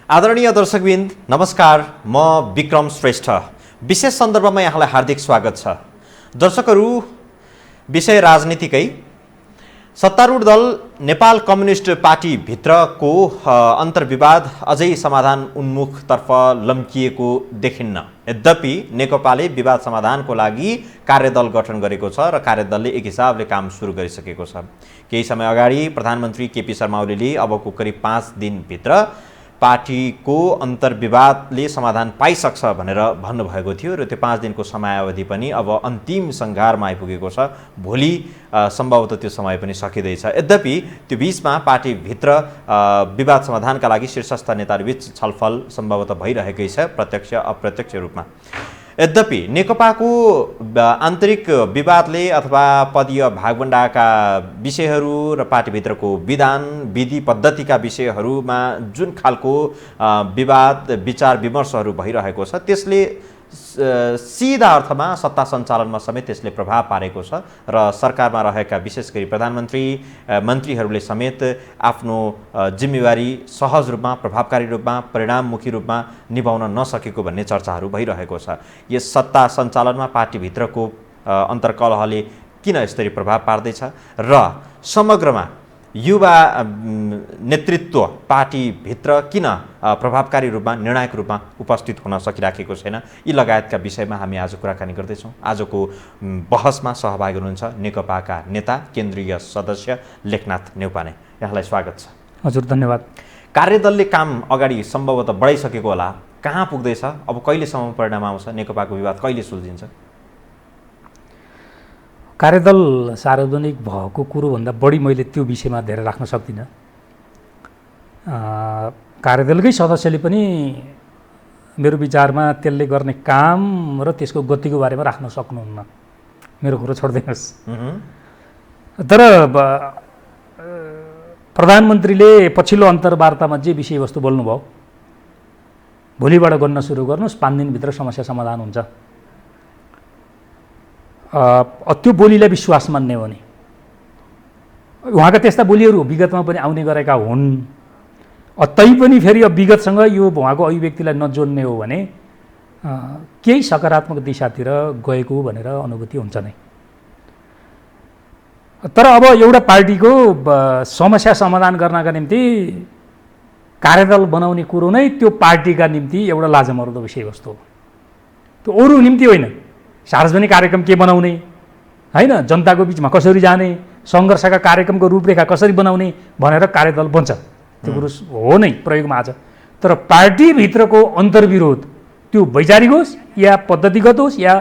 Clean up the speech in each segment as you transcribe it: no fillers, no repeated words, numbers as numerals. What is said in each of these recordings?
आदरणीय दर्शकवृन्द नमस्कार, म विक्रम श्रेष्ठ। विशेष सन्दर्भमा यहाँलाई हार्दिक स्वागत छ। दर्शकहरू, विषय राजनीतिकै सत्तारूढ दल नेपाल कम्युनिस्ट पार्टी भित्रको अन्तर्विवाद अझै समाधान उन्मुखतर्फ लम्किएको देखिन्न। यद्यपि नेकपाले विवाद समाधानको लागि कार्यदल गठन गरेको छ र कार्यदलले एक हिसाबले काम सुरु गरिसकेको छ। केही समय अगाडि प्रधानमन्त्री केपी शर्मा ओलीले अबको करिब 5 दिनभित्र पार्टीको अन्तर्विवादले समाधान पाइसक्छ भनेर भन्नुभएको थियो र त्यो 5 दिनको समयावधि पनि अब अन्तिम सङ्घारमा आइपुगेको छ। भोलि सम्भवतः त्यो समय पनि सकिँदैछ। यद्यपि त्यो बीचमा पार्टीभित्र विवाद समाधानका लागि शीर्षस्थ नेताहरूबीच छलफल सम्भवतः भइरहेकै छ, प्रत्यक्ष अप्रत्यक्ष रूपमा। यद्यपि नेकपाको आन्तरिक विवादले अथवा पदीय भागभण्डाका विषयहरू र पार्टीभित्रको विधान विधि पद्धतिका विषयहरूमा जुन खालको विवाद विचार विमर्शहरू भइरहेको छ त्यसले सीधा अर्थमा सत्ता सञ्चालनमा समेत त्यसले प्रभाव पारेको छ र सरकारमा रहेका विशेष गरी प्रधानमन्त्री मन्त्रीहरूले समेत आफ्नो जिम्मेवारी सहज रूपमा प्रभावकारी रूपमा परिणाममुखी रूपमा निभाउन नसकेको भन्ने चर्चाहरू भइरहेको छ। यस सत्ता सञ्चालनमा पार्टीभित्रको अन्तर्कलहले किन यसरी प्रभाव पार्दैछ र समग्रमा युवा नेतृत्व पार्टीभित्र किन प्रभावकारी रूपमा निर्णायक रूपमा उपस्थित हुन सकिराखेको छैन, यी लगायतका विषयमा हामी आज कुराकानी गर्दैछौँ। आजको बहसमा सहभागी हुनुहुन्छ नेकपाका नेता केन्द्रीय सदस्य लेखनाथ नेउपाने। यहाँलाई स्वागत छ। हजुर, धन्यवाद। कार्यदलले काम अगाडि सम्भवतः बढाइसकेको होला, कहाँ पुग्दैछ? अब कहिलेसम्म परिणाम आउँछ? नेकपाको विवाद कहिले सुल्झिन्छ? कार्यदल सार्वजनिक भएको कुरोभन्दा बढी मैले त्यो विषयमा धेरै राख्न सक्दिनँ। कार्यदलकै सदस्यले पनि मेरो विचारमा त्यसले गर्ने काम र त्यसको गतिको बारेमा राख्न सक्नुहुन्न। मेरो कुरो छोडिदिनुहोस्। तर प्रधानमन्त्रीले पछिल्लो अन्तर्वार्तामा जे विषयवस्तु बोल्नुभयो, भोलिबाट गर्न सुरु गर्नुहोस्, 5 दिनभित्र समस्या समाधान हुन्छ। त्यो बोलीलाई विश्वास मान्ने हो भने उहाँका त्यस्ता बोलीहरू विगतमा पनि आउने गरेका हुन्। तैपनि फेरि अब विगतसँग यो उहाँको अभिव्यक्तिलाई नजोड्ने हो भने केही सकारात्मक दिशातिर गएको भनेर अनुभूति हुन्छ नै। तर अब एउटा पार्टीको समस्या समाधान गर्नका निम्ति कार्यदल बनाउने कुरो नै त्यो पार्टीका निम्ति एउटा लाजमर्दो विषयवस्तु हो। त्यो अरू निम्ति होइन। सार्वजनिक कार्यक्रम के बनाउने, होइन, जनताको बिचमा कसरी जाने, सङ्घर्षका कार्यक्रमको रूपरेखा कसरी बनाउने भनेर कार्यदल बन्छ। त्यो कुरो हो नै, प्रयोगमा आज। तर पार्टीभित्रको अन्तर्विरोध त्यो वैचारिक होस् या पद्धतिगत होस् या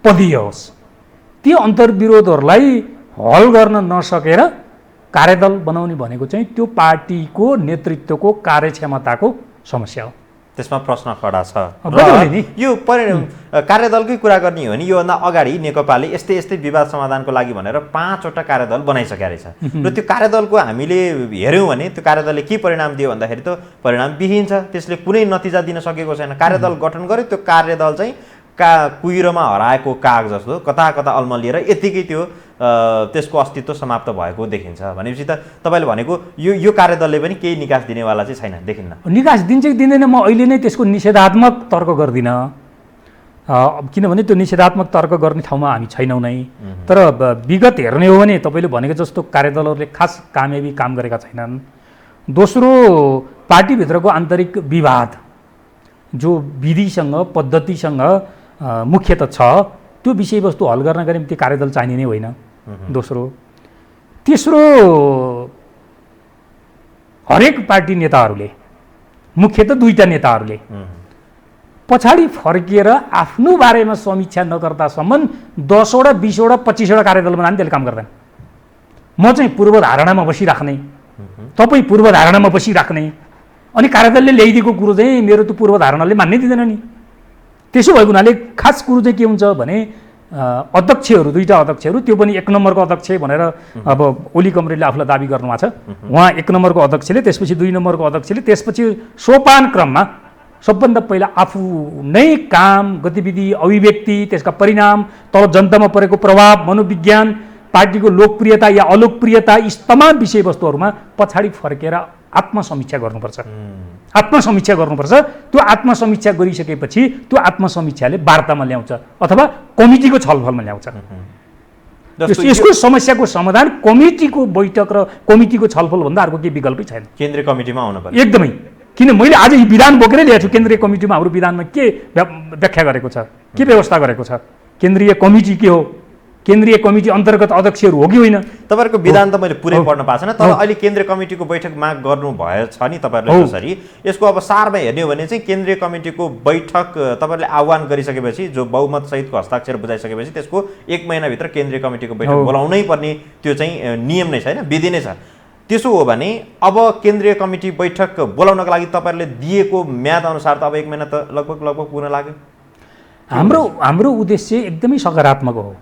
पदीय होस्, त्यो अन्तर्विरोधहरूलाई हल गर्न नसकेर कार्यदल बनाउने भनेको चाहिँ त्यो पार्टीको नेतृत्वको कार्यक्षमताको समस्या हो। त्यसमा प्रश्न खडा छ। यो कार्यदलकै कुरा गर्ने हो भने योभन्दा अगाडि नेकपाले यस्तै यस्तै विवाद समाधानको लागि भनेर 5वटा कार्यदल बनाइसकेका रहेछ र त्यो कार्यदलको हामीले हेऱ्यौँ भने त्यो कार्यदलले के परिणाम दियो भन्दाखेरि त परिणामविहीन छ। त्यसले कुनै नतिजा दिन सकेको छैन। कार्यदल गठन गर्यो, त्यो कार्यदल चाहिँ कुहिरोमा हराएको काग जस्तो कता कता अल्मलिएर यतिकै त्यो त्यसको अस्तित्व समाप्त भएको देखिन्छ। भनेपछि त तपाईँले भनेको यो कार्यदलले पनि केही निकास दिनेवाला चाहिँ छैन, देखिन्न। निकास दिन्छ कि दिँदैन म अहिले नै त्यसको निषेधात्मक तर्क गर्दिनँ, किनभने त्यो निषेधात्मक तर्क गर्ने ठाउँमा हामी छैनौँ नै। तर विगत हेर्ने हो भने तपाईँले भनेको जस्तो कार्यदलहरूले खास कामयाबी काम गरेका छैनन्। दोस्रो, पार्टीभित्रको आन्तरिक विवाद जो विधिसँग पद्धतिसँग मुख्यतः छ, त्यो विषयवस्तु हल गर्नका निम्ति कार्यदल चाहिने नै होइन। दोस्रो, तेस्रो, हरेक पार्टी नेताहरूले, मुख्यतः 2टा नेताहरूले पछाडि फर्किएर आफ्नो बारेमा समीक्षा नगर्दासम्म 10वटा 20वटा 25वटा कार्यदल बनाने त्यसले काम गर्दैन। म चाहिँ पूर्वधारणामा बसिराख्ने, तपाईँ पूर्वधारणामा बसिराख्ने, अनि कार्यदलले ल्याइदिएको कुरो चाहिँ मेरो त्यो पूर्वधारणाले मान्नै दिँदैन नि। त्यसो भएको हुनाले खास कुरो चाहिँ के हुन्छ भने अध्यक्षहरू, 2टा अध्यक्षहरू, त्यो पनि 1 नम्बरको अध्यक्ष भनेर अब ओली कमरेडले आफूलाई दाबी गर्नुभएको छ। उहाँ 1 नम्बरको अध्यक्षले, त्यसपछि 2 नम्बरको अध्यक्षले, त्यसपछि सोपान क्रममा सबभन्दा पहिला आफू नै काम, गतिविधि, अभिव्यक्ति, त्यसका परिणाम, तल जनतामा परेको प्रभाव, मनोविज्ञान, पार्टीको लोकप्रियता या अलोकप्रियता, यी तमाम विषयवस्तुहरूमा पछाडि फर्केर आत्मसमीक्षा गर्नुपर्छ। आत्मसमीक्षा गर्नुपर्छ। त्यो आत्मसमीक्षा गरिसकेपछि त्यो आत्मसमीक्षाले वार्तामा ल्याउँछ अथवा कमिटीको छलफलमा ल्याउँछ। यसको समस्याको समाधान कमिटीको बैठक र कमिटीको छलफलभन्दा अर्को केही विकल्पै छैन। केन्द्रीय कमिटीमा आउनु पर्छ एकदमै। किन मैले आज यो विधान बोकेरै ल्याएको छु। केन्द्रीय कमिटीमा हाम्रो विधानमा के व्याख्या गरेको छ, के व्यवस्था गरेको छ, केन्द्रीय कमिटी के हो, केन्द्रीय कमिटी अन्तर्गत अध्यक्षहरू हो कि होइन। तपाईँहरूको विधान त मैले पुरै पढ्न पाएको छैन, तर अहिले केन्द्रीय कमिटीको बैठक माग गर्नु भएछ नि तपाईँहरूले जसरी। यसको अब सारमा हेर्ने हो भने चाहिँ केन्द्रीय कमिटीको बैठक तपाईँहरूले आह्वान गरिसकेपछि, जो बहुमत सहितको हस्ताक्षर बुझाइसकेपछि त्यसको 1 महिनाभित्र केन्द्रीय कमिटीको बैठक बोलाउनै पर्ने त्यो चाहिँ नियम नै छैन, विधि नै छ। त्यसो हो भने अब केन्द्रीय कमिटी बैठक बोलाउनका लागि तपाईँहरूले दिएको म्याद अनुसार त अब 1 महिना त लगभग पुग्न लाग्यो। हाम्रो उद्देश्य एकदमै सकारात्मक हो।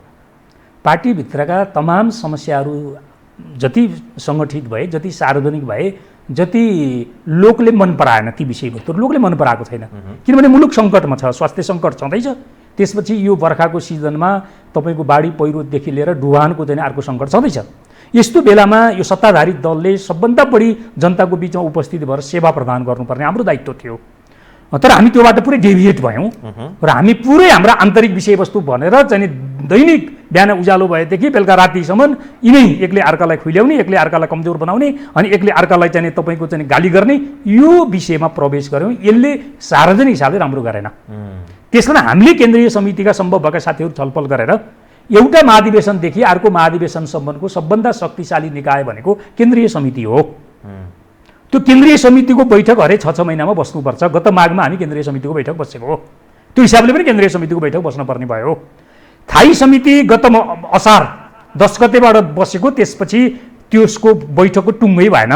पार्टीभित्रका तमाम समस्याहरू जति सङ्गठित भए, जति सार्वजनिक भए, जति लोकले मन पराएन ती विषयवस्तु लोकले मन पराएको छैन। किनभने मुलुक सङ्कटमा छ, स्वास्थ्य सङ्कट छँदैछ। त्यसपछि यो बर्खाको सिजनमा तपाईँको बाढी पहिरोदेखि लिएर डुबानको चाहिँ अर्को सङ्कट छँदैछ। यस्तो बेलामा यो सत्ताधारी दलले सबभन्दा बढी जनताको बिचमा उपस्थित भएर सेवा प्रदान गर्नुपर्ने हाम्रो दायित्व थियो। तर हामी त्योबाट पुरै डेभिएट भयौँ र हामी पुरै हाम्रा आन्तरिक विषयवस्तु भनेर चाहिँ दैनिक बिहान उज्यालो भएदेखि बेलुका रातिसम्म यिनै एकले अर्कालाई खुइल्याउने, एकले अर्कालाई कमजोर बनाउने अनि एकले अर्कालाई चाहिँ तपाईँको चाहिँ गाली गर्ने, यो विषयमा प्रवेश गऱ्यौँ। यसले सार्वजनिक हिसाबले राम्रो गरेन। त्यसकारण हामीले केन्द्रीय समितिका सम्भव भएका साथीहरू छलफल गरेर एउटा महाधिवेशनदेखि अर्को महाधिवेशनसम्मको सबभन्दा शक्तिशाली निकाय भनेको केन्द्रीय समिति हो। त्यो केन्द्रीय समितिको बैठक हरेक 6 महिनामा बस्नुपर्छ। गत माघमा हामी केन्द्रीय समितिको बैठक बसेको हो। त्यो हिसाबले पनि केन्द्रीय समितिको बैठक बस्नुपर्ने भयो। स्थायी समिति गत असार 10 गतेबाट बसेको, त्यसपछि त्यसको बैठकको टुङ्गै भएन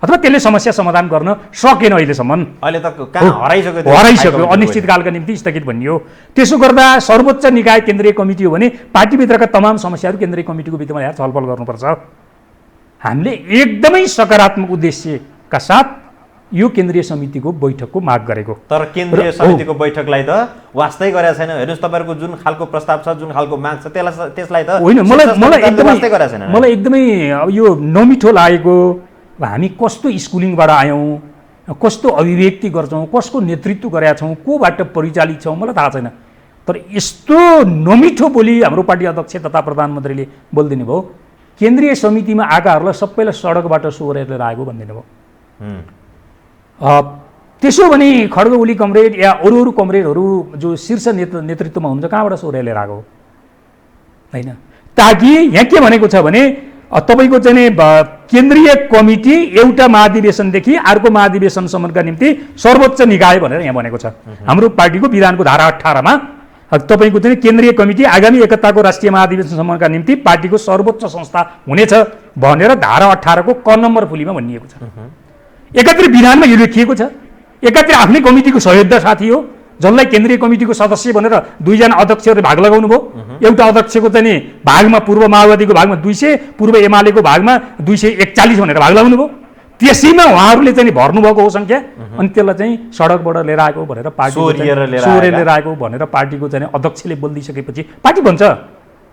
अथवा त्यसले समस्या समाधान गर्न सकेन अहिलेसम्म। अहिले त कहाँ हराइसक्यो, अनिश्चितकालका निम्ति स्थगित भनियो। त्यसो गर्दा सर्वोच्च निकाय केन्द्रीय कमिटी हो भने पार्टीभित्रका तमाम समस्याहरू केन्द्रीय कमिटीको भित्रमा ल्याएर छलफल गर्नुपर्छ। हामीले एकदमै सकारात्मक उद्देश्यका साथ यो केन्द्रीय समितिको बैठकको माग गरेको। तर केन्द्रीय समितिको बैठकलाई त वास्तै गरेको छैन। हेर्नुहोस् तपाईँहरूको जुन खालको प्रस्ताव छ, जुन खालको माग छ, त्यसलाई त होइन। मलाई एकदमै यो नमिठो लागेको। हामी कस्तो स्कुलिङबाट आयौँ, कस्तो अभिव्यक्ति गर्छौँ, कसको नेतृत्व गरेका छौँ, कोबाट परिचालित छौँ, मलाई थाहा छैन। तर यस्तो नमिठो बोली हाम्रो पार्टी अध्यक्ष तथा प्रधानमन्त्रीले बोलिदिनु भयो। केन्द्रीय समितिमा आएकाहरूलाई सबैलाई सडकबाट सोहोरेर आएको भनिदिनु भयो। त्यसो भने खड्ग ओली कमरेड या अरू कमरेडहरू जो शीर्ष नेतृत्वमा हुनुहुन्छ कहाँबाट सोहोरेर लिएर आएको होइन। ताकि यहाँ के भनेको छ भने तपाईँको चाहिँ केन्द्रीय कमिटी एउटा महाधिवेशनदेखि अर्को महाधिवेशनसम्मका निम्ति सर्वोच्च निकाय भनेर यहाँ भनेको छ। हाम्रो पार्टीको विधानको धारा 18मा तपाईँको चाहिँ केन्द्रीय कमिटी आगामी 71को राष्ट्रिय महाधिवेशनसम्मका निम्ति पार्टीको सर्वोच्च संस्था हुनेछ भनेर धारा 18को क नम्बर फुलीमा भनिएको छ। एकातिर विधानमा यो लेखिएको छ। एकातिर आफ्नै कमिटीको सहयोद्धा साथी हो जसलाई केन्द्रीय कमिटीको सदस्य भनेर 2 जना अध्यक्षहरूले भाग लगाउनु भयो। एउटा अध्यक्षको चाहिँ भागमा पूर्व माओवादीको भागमा 200, पूर्व एमालेको भागमा 241 भनेर भाग लगाउनु भयो। त्यसैमा उहाँहरूले चाहिँ भर्नुभएको हो सङ्ख्या। अनि त्यसलाई चाहिँ सडकबाट लिएर आएको भनेर सोहोरेर लिएर आएको भनेर पार्टीको चाहिँ अध्यक्षले बोलिदिइसकेपछि पार्टी भन्छ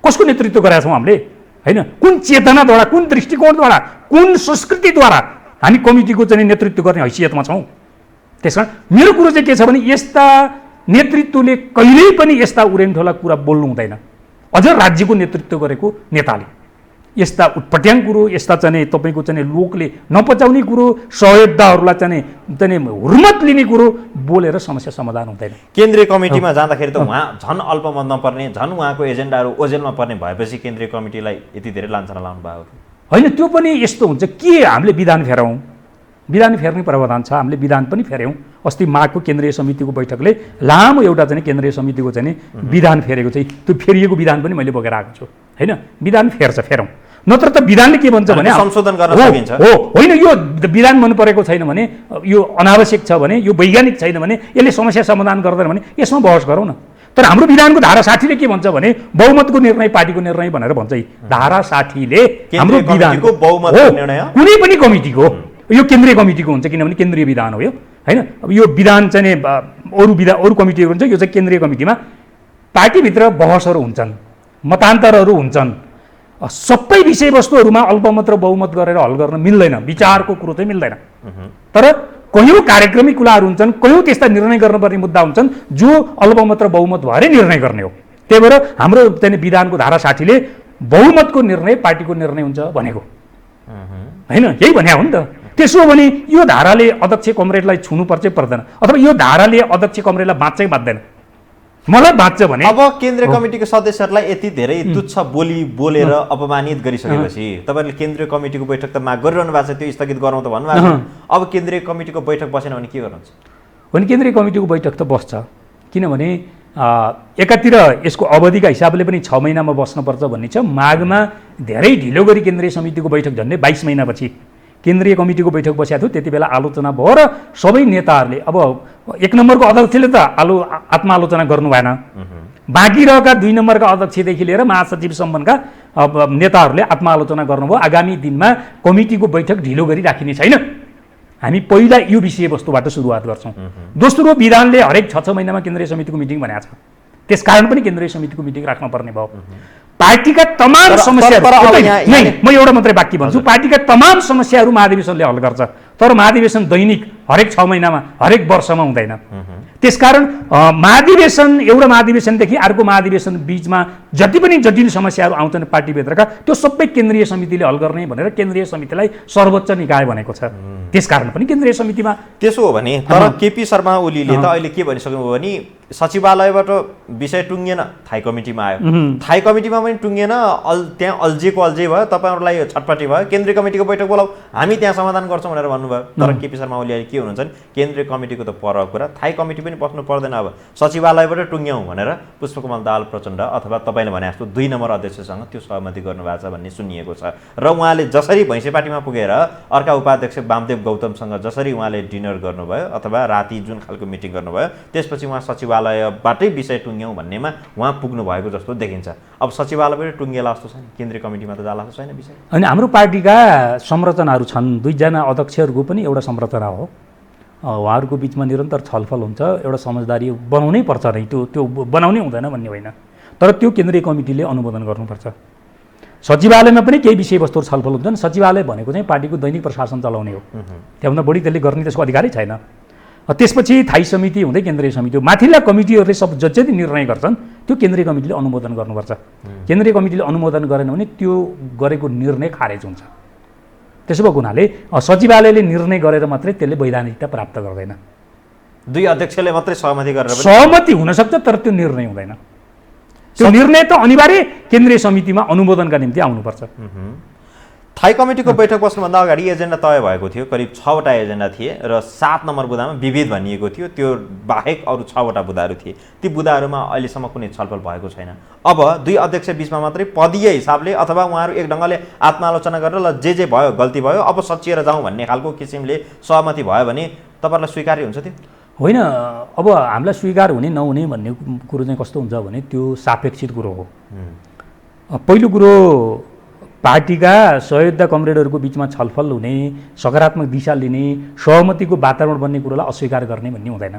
कसको नेतृत्व गरेका छौँ हामीले होइन। कुन चेतनाद्वारा, कुन दृष्टिकोणद्वारा, कुन संस्कृतिद्वारा हामी कमिटीको चाहिँ नेतृत्व गर्ने हैसियतमा छौँ। त्यसकारण मेरो कुरो चाहिँ के छ भने यस्ता नेतृत्वले कहिल्यै पनि यस्ता उरेनठोला कुरा बोल्नु हुँदैन। अझ राज्यको नेतृत्व गरेको नेताले यस्ता उटपट्याङ कुरो, यस्ता चाहिँ तपाईँको चाहिँ लोकले नपचाउने कुरो, सहयोद्धाहरूलाई चाहिँ हुर्मत लिने कुरो बोलेर समस्या समाधान हुँदैन। केन्द्रीय कमिटीमा जाँदाखेरि त उहाँ झन् अल्पमतमा पर्ने, झन् उहाँको एजेन्डाहरू ओझेलमा पर्ने भएपछि केन्द्रीय कमिटीलाई यति धेरै लान्छना लाउनु भएको होइन। त्यो पनि यस्तो हुन्छ के हामीले विधान फेरौँ, विधान फेर्ने प्रावधान छ। हामीले विधान पनि फेर्यौँ। अस्ति माघको केन्द्रीय समितिको बैठकले लामो एउटा चाहिँ केन्द्रीय समितिको चाहिँ विधान फेरेको चाहिँ त्यो फेरिएको विधान पनि मैले बोकेर आएको छु होइन। विधान फेरौँ, नत्र त विधानले के भन्छ भने संशोधन गर्न सकिन्छ हो होइन। यो विधान मन परेको छैन भने, यो अनावश्यक छ भने, यो वैज्ञानिक छैन भने, यसले समस्या समाधान गर्दैन भने यसमा बहस गरौँ न। तर हाम्रो विधानको धारा 60ले के भन्छ भने बहुमतको निर्णय पार्टीको निर्णय भनेर भन्छ। धारा 60ले हाम्रो विधानको बहुमतको निर्णय कुनै पनि कमिटीको, यो केन्द्रीय कमिटीको हुन्छ किनभने केन्द्रीय विधान हो यो होइन। अब यो विधान चाहिँ अरू कमिटीहरू हुन्छ, यो चाहिँ केन्द्रीय कमिटीमा पार्टीभित्र बहसहरू हुन्छन्, मतान्तरहरू हुन्छन्। सबै विषयवस्तुहरूमा अल्पमत र बहुमत गरेर हल गर्न मिल्दैन, विचारको कुरो चाहिँ मिल्दैन। तर कयौँ कार्यक्रमिक कुराहरू हुन्छन्, कयौँ त्यस्ता निर्णय गर्नुपर्ने मुद्दा हुन्छन् जो अल्पमत र बहुमत भएरै निर्णय गर्ने हो। त्यही भएर हाम्रो चाहिँ विधानको धारा 60ले बहुमतको निर्णय पार्टीको निर्णय हुन्छ भनेको होइन, यही भन्या हो नि त। त्यसो हो भने यो धाराले अध्यक्ष कमरेडलाई छुनुपर्छ पर्दैन, अथवा यो धाराले अध्यक्ष कमरेडलाई बाँच्छ बाँच्दैन? मलाई बाँच्छ भने अब केन्द्रीय कमिटीको सदस्यहरूलाई यति धेरै तुच्छ बोली बोलेर अपमानित गरिसकेपछि तपाईँहरूले केन्द्रीय कमिटीको बैठक त माग गरिरहनु भएको छ, त्यो स्थगित गरौँ त भन्नुभएको छ। अब केन्द्रीय कमिटीको बैठक बसेन भने के गर्नुहुन्छ? भने केन्द्रीय कमिटीको बैठक त बस्छ, किनभने एकातिर यसको अवधिका हिसाबले पनि 6 महिनामा बस्नुपर्छ भन्ने छ। माघमा धेरै ढिलो गरी केन्द्रीय समितिको बैठक झन्डै 22 महिनापछि केन्द्रीय कमिटीको बैठक बसेको थियो। त्यति बेला आलोचना भयो र सबै नेताहरूले, अब 1 नम्बरको अध्यक्षले त आत्मालोचना गर्नु भएन, बाँकी रहेका 2 नम्बरका अध्यक्षदेखि लिएर महासचिवसम्मका नेताहरूले आत्मालोचना गर्नुभयो। आगामी दिनमा कमिटीको बैठक ढिलो गरी राखिने छैन, हामी पहिला यो विषयवस्तुबाट सुरुवात गर्छौँ। दोस्रो, विधानले हरेक 6 महिनामा केन्द्रीय समितिको मिटिङ भनेको छ, त्यसकारण पनि केन्द्रीय समितिको मिटिङ राख्नुपर्ने भयो। पार्टीका तमाम समस्याहरू, म एउटा मात्रै वाक्य भन्छु, पार्टीका तमाम समस्याहरू महाधिवेशनले हल गर्छ, तर महाधिवेशन दैनिक हरेक 6 महिनामा हरेक वर्षमा हुँदैन। त्यसकारण एउटा महाधिवेशनदेखि अर्को महाधिवेशन बिचमा जति पनि जटिल समस्याहरू आउँछन् पार्टीभित्रका, त्यो सबै केन्द्रीय समितिले हल गर्ने भनेर केन्द्रीय समितिलाई सर्वोच्च निकाय भनेको छ। त्यसकारण पनि केन्द्रीय समितिमा त्यसो हो भने, तर केपी शर्मा ओलीले त अहिले के भनिसक्नुभयो भने सचिवालयबाट विषय टुङ्गिएन, थाई कमिटीमा आयो, थाई कमिटीमा पनि टुङ्गिएन, त्यहाँ अल्झै भयो, तपाईँहरूलाई छटपटी भयो, केन्द्रीय कमिटीको बैठक बोलाऊ, हामी त्यहाँ समाधान गर्छौँ भनेर भन्नुभयो। तर केपी शर्मा ओली अहिले के हुनुहुन्छ भने केन्द्रीय कमिटीको त पर कुरा, थाई कमिटी पनि बस्नु पर्दैन, अब सचिवालयबाट टुङ्ग्यौँ भनेर पुष्पकमल दाहाल प्रचण्ड अथवा तपाईँले भने जस्तो 2 नम्बर अध्यक्षसँग त्यो सहमति गर्नुभएको छ भन्ने सुनिएको छ। र उहाँले जसरी भैँसेपाटीमा पुगेर अर्का उपाध्यक्ष वामदेव गौतमसँग जसरी उहाँले डिनर गर्नुभयो अथवा राति जुन खालको मिटिङ गर्नुभयो, त्यसपछि उहाँ सचिवालयबाटै विषय टुङ्ग्यौँ भन्नेमा उहाँ पुग्नु भएको जस्तो देखिन्छ। अब सचिवालयबाट टुङ्गिएला जस्तो छैन, केन्द्रीय कमिटीमा त जाला जस्तो छैन विषय। अनि हाम्रो पार्टीका संरचनाहरू छन्, 2 जना अध्यक्षहरूको पनि एउटा संरचना हो, उहाँहरूको बिचमा निरन्तर छलफल हुन्छ, एउटा समझदारी बनाउनै पर्छ नै, त्यो बनाउनै हुँदैन भन्ने होइन, तर त्यो केन्द्रीय कमिटीले अनुमोदन गर्नुपर्छ। सचिवालयमा पनि केही विषयवस्तुहरू छलफल हुन्छन्, सचिवालय भनेको चाहिँ पार्टीको दैनिक प्रशासन चलाउने हो, त्योभन्दा बढी त्यसले गर्ने त्यसको अधिकारै छैन। त्यसपछि थाई समिति हुँदै केन्द्रीय समिति हो, माथिल्ला कमिटीहरूले सब जति निर्णय गर्छन् त्यो केन्द्रीय कमिटीले अनुमोदन गर्नुपर्छ। केन्द्रीय कमिटीले अनुमोदन गरेन भने त्यो गरेको निर्णय खारेज हुन्छ। त्यसो भएको हुनाले सचिवालयले निर्णय गरेर मात्रै त्यसले वैधानिकता प्राप्त गर्दैन। 2 अध्यक्षले मात्रै सहमति गरेर सहमति हुनसक्छ, तर त्यो निर्णय हुँदैन। त्यो निर्णय त अनिवार्य केन्द्रीय समितिमा अनुमोदनका निम्ति आउनुपर्छ। थाई कमिटीको बैठक बस्नुभन्दा अगाडि एजेन्डा तय भएको थियो, करिब 6वटा एजेन्डा थिए र 7 नम्बर बुँदामा विभेद भनिएको थियो, त्यो बाहेक अरू 6वटा बुँदाहरू थिए। ती बुँदाहरूमा अहिलेसम्म कुनै छलफल भएको छैन। अब 2 अध्यक्ष बिचमा मात्रै पदीय हिसाबले अथवा उहाँहरू एक ढङ्गले आत्मालोचना गरेर ल जे भयो गल्ती भयो अब सचिएर जाउँ भन्ने खालको किसिमले सहमति भयो भने तपाईँहरूलाई स्वीकार्य हुन्छ त्यो? होइन, अब हामीलाई स्वीकार हुने नहुने भन्ने कुरो चाहिँ कस्तो हुन्छ भने त्यो सापेक्षित कुरो हो। पहिलो कुरो, पार्टीका सहयोद्धा कमरेडहरूको बिचमा छलफल हुने, सकारात्मक दिशा लिने, सहमतिको वातावरण बन्ने कुरोलाई अस्वीकार गर्ने भन्ने हुँदैन,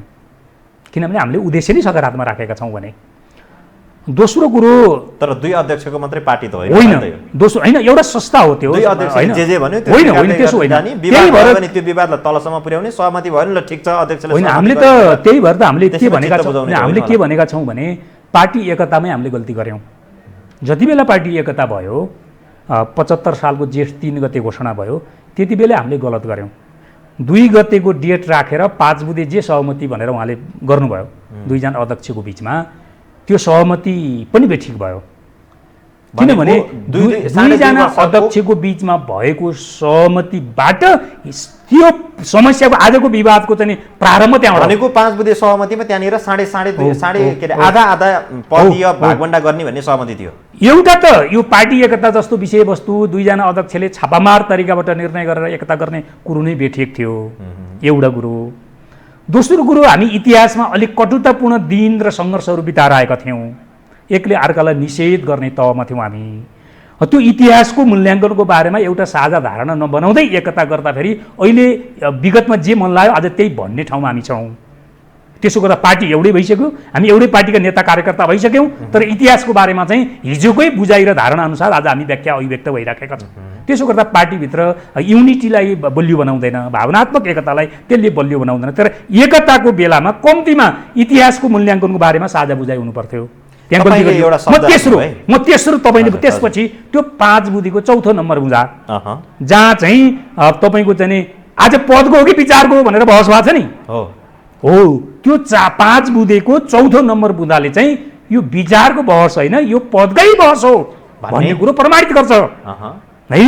किनभने हामीले उद्देश्य नै सकारात्मक राखेका छौँ भने। दोस्रो कुरो, तर 2 अध्यक्षको मात्रै पार्टी त होइन, दोस्रो होइन, एउटा संस्था हो त्यो, 2 अध्यक्ष जे भन्यो त्यो होइन, त्यसो होइन, त्यही भएर पनि त्यो विवादलाई तलसम्म पुर्याउने सहमति भयो नि, ल ठिक छ अध्यक्षले होइन। हामीले त त्यही भएर त हामीले के भनेका छौँ भने पार्टी एकतामै हामीले गल्ती गऱ्यौँ। जति बेला पार्टी एकता भयो, 75 सालको जेठ 3 गते घोषणा भयो, त्यति बेला हामीले गलत गऱ्यौँ। 2 गतेको डेट राखेर 5 बुँदे जे सहमति भनेर उहाँले गर्नुभयो 2 जना अध्यक्षको बिचमा, त्यो सहमति पनि बेठिक भयो, किनभने 2 जना अध्यक्षको बिचमा भएको सहमतिबाट त्यो समस्याको आजको विवादको चाहिँ प्रारम्भ त्यहाँबाट भनेको 5 बुँदे सहमतिमा त्यहाँनिर साढे के अरे आधा पदीय भागवण्डा गर्ने भन्ने सहमति थियो। एउटा त यो पार्टी एकता जस्तो विषयवस्तु 2 जना अध्यक्षले छापामार तरिकाबाट निर्णय गरेर एकता गर्ने कुरो नै बेठिक थियो, एउटा कुरो। दोस्रो कुरो, हामी इतिहासमा अलिक कटुतापूर्ण दिन र सङ्घर्षहरू बिताएर आएका थियौँ, एकले अर्कालाई निषेध गर्ने तहमा थियौँ हामी। त्यो इतिहासको मूल्याङ्कनको बारेमा एउटा साझा धारणा नबनाउँदै एकता गर्दाखेरि अहिले विगतमा जे मन लाग्यो आज त्यही भन्ने ठाउँमा हामी छौँ। त्यसो गर्दा पार्टी एउटै भइसक्यो, हामी एउटै पार्टीका नेता कार्यकर्ता भइसक्यौँ, तर इतिहासको बारेमा चाहिँ हिजोकै बुझाइ र धारणा अनुसार आज हामी व्याख्या अभिव्यक्त भइराखेका छौँ। त्यसो गर्दा पार्टीभित्र युनिटीलाई बलियो बनाउँदैन, भावनात्मक एकतालाई त्यसले बलियो बनाउँदैन। तर एकताको बेलामा कम्तीमा इतिहासको मूल्याङ्कनको बारेमा साझा बुझाइ हुनु पर्थ्यो। त्यहाँ म तेस्रो तपाईँले त्यसपछि त्यो 5 बुँदेको चौथो नम्बर बुझा जहाँ चाहिँ तपाईँको चाहिँ नि आज पदको हो कि विचारको हो भनेर बहस भएको छ नि, हो त्यो 5 बुँदेको चौथो नम्बर बुँदाले चाहिँ यो विचारको बहस होइन, यो पदकै बहस हो भन्ने कुरो प्रमाणित गर्छ है।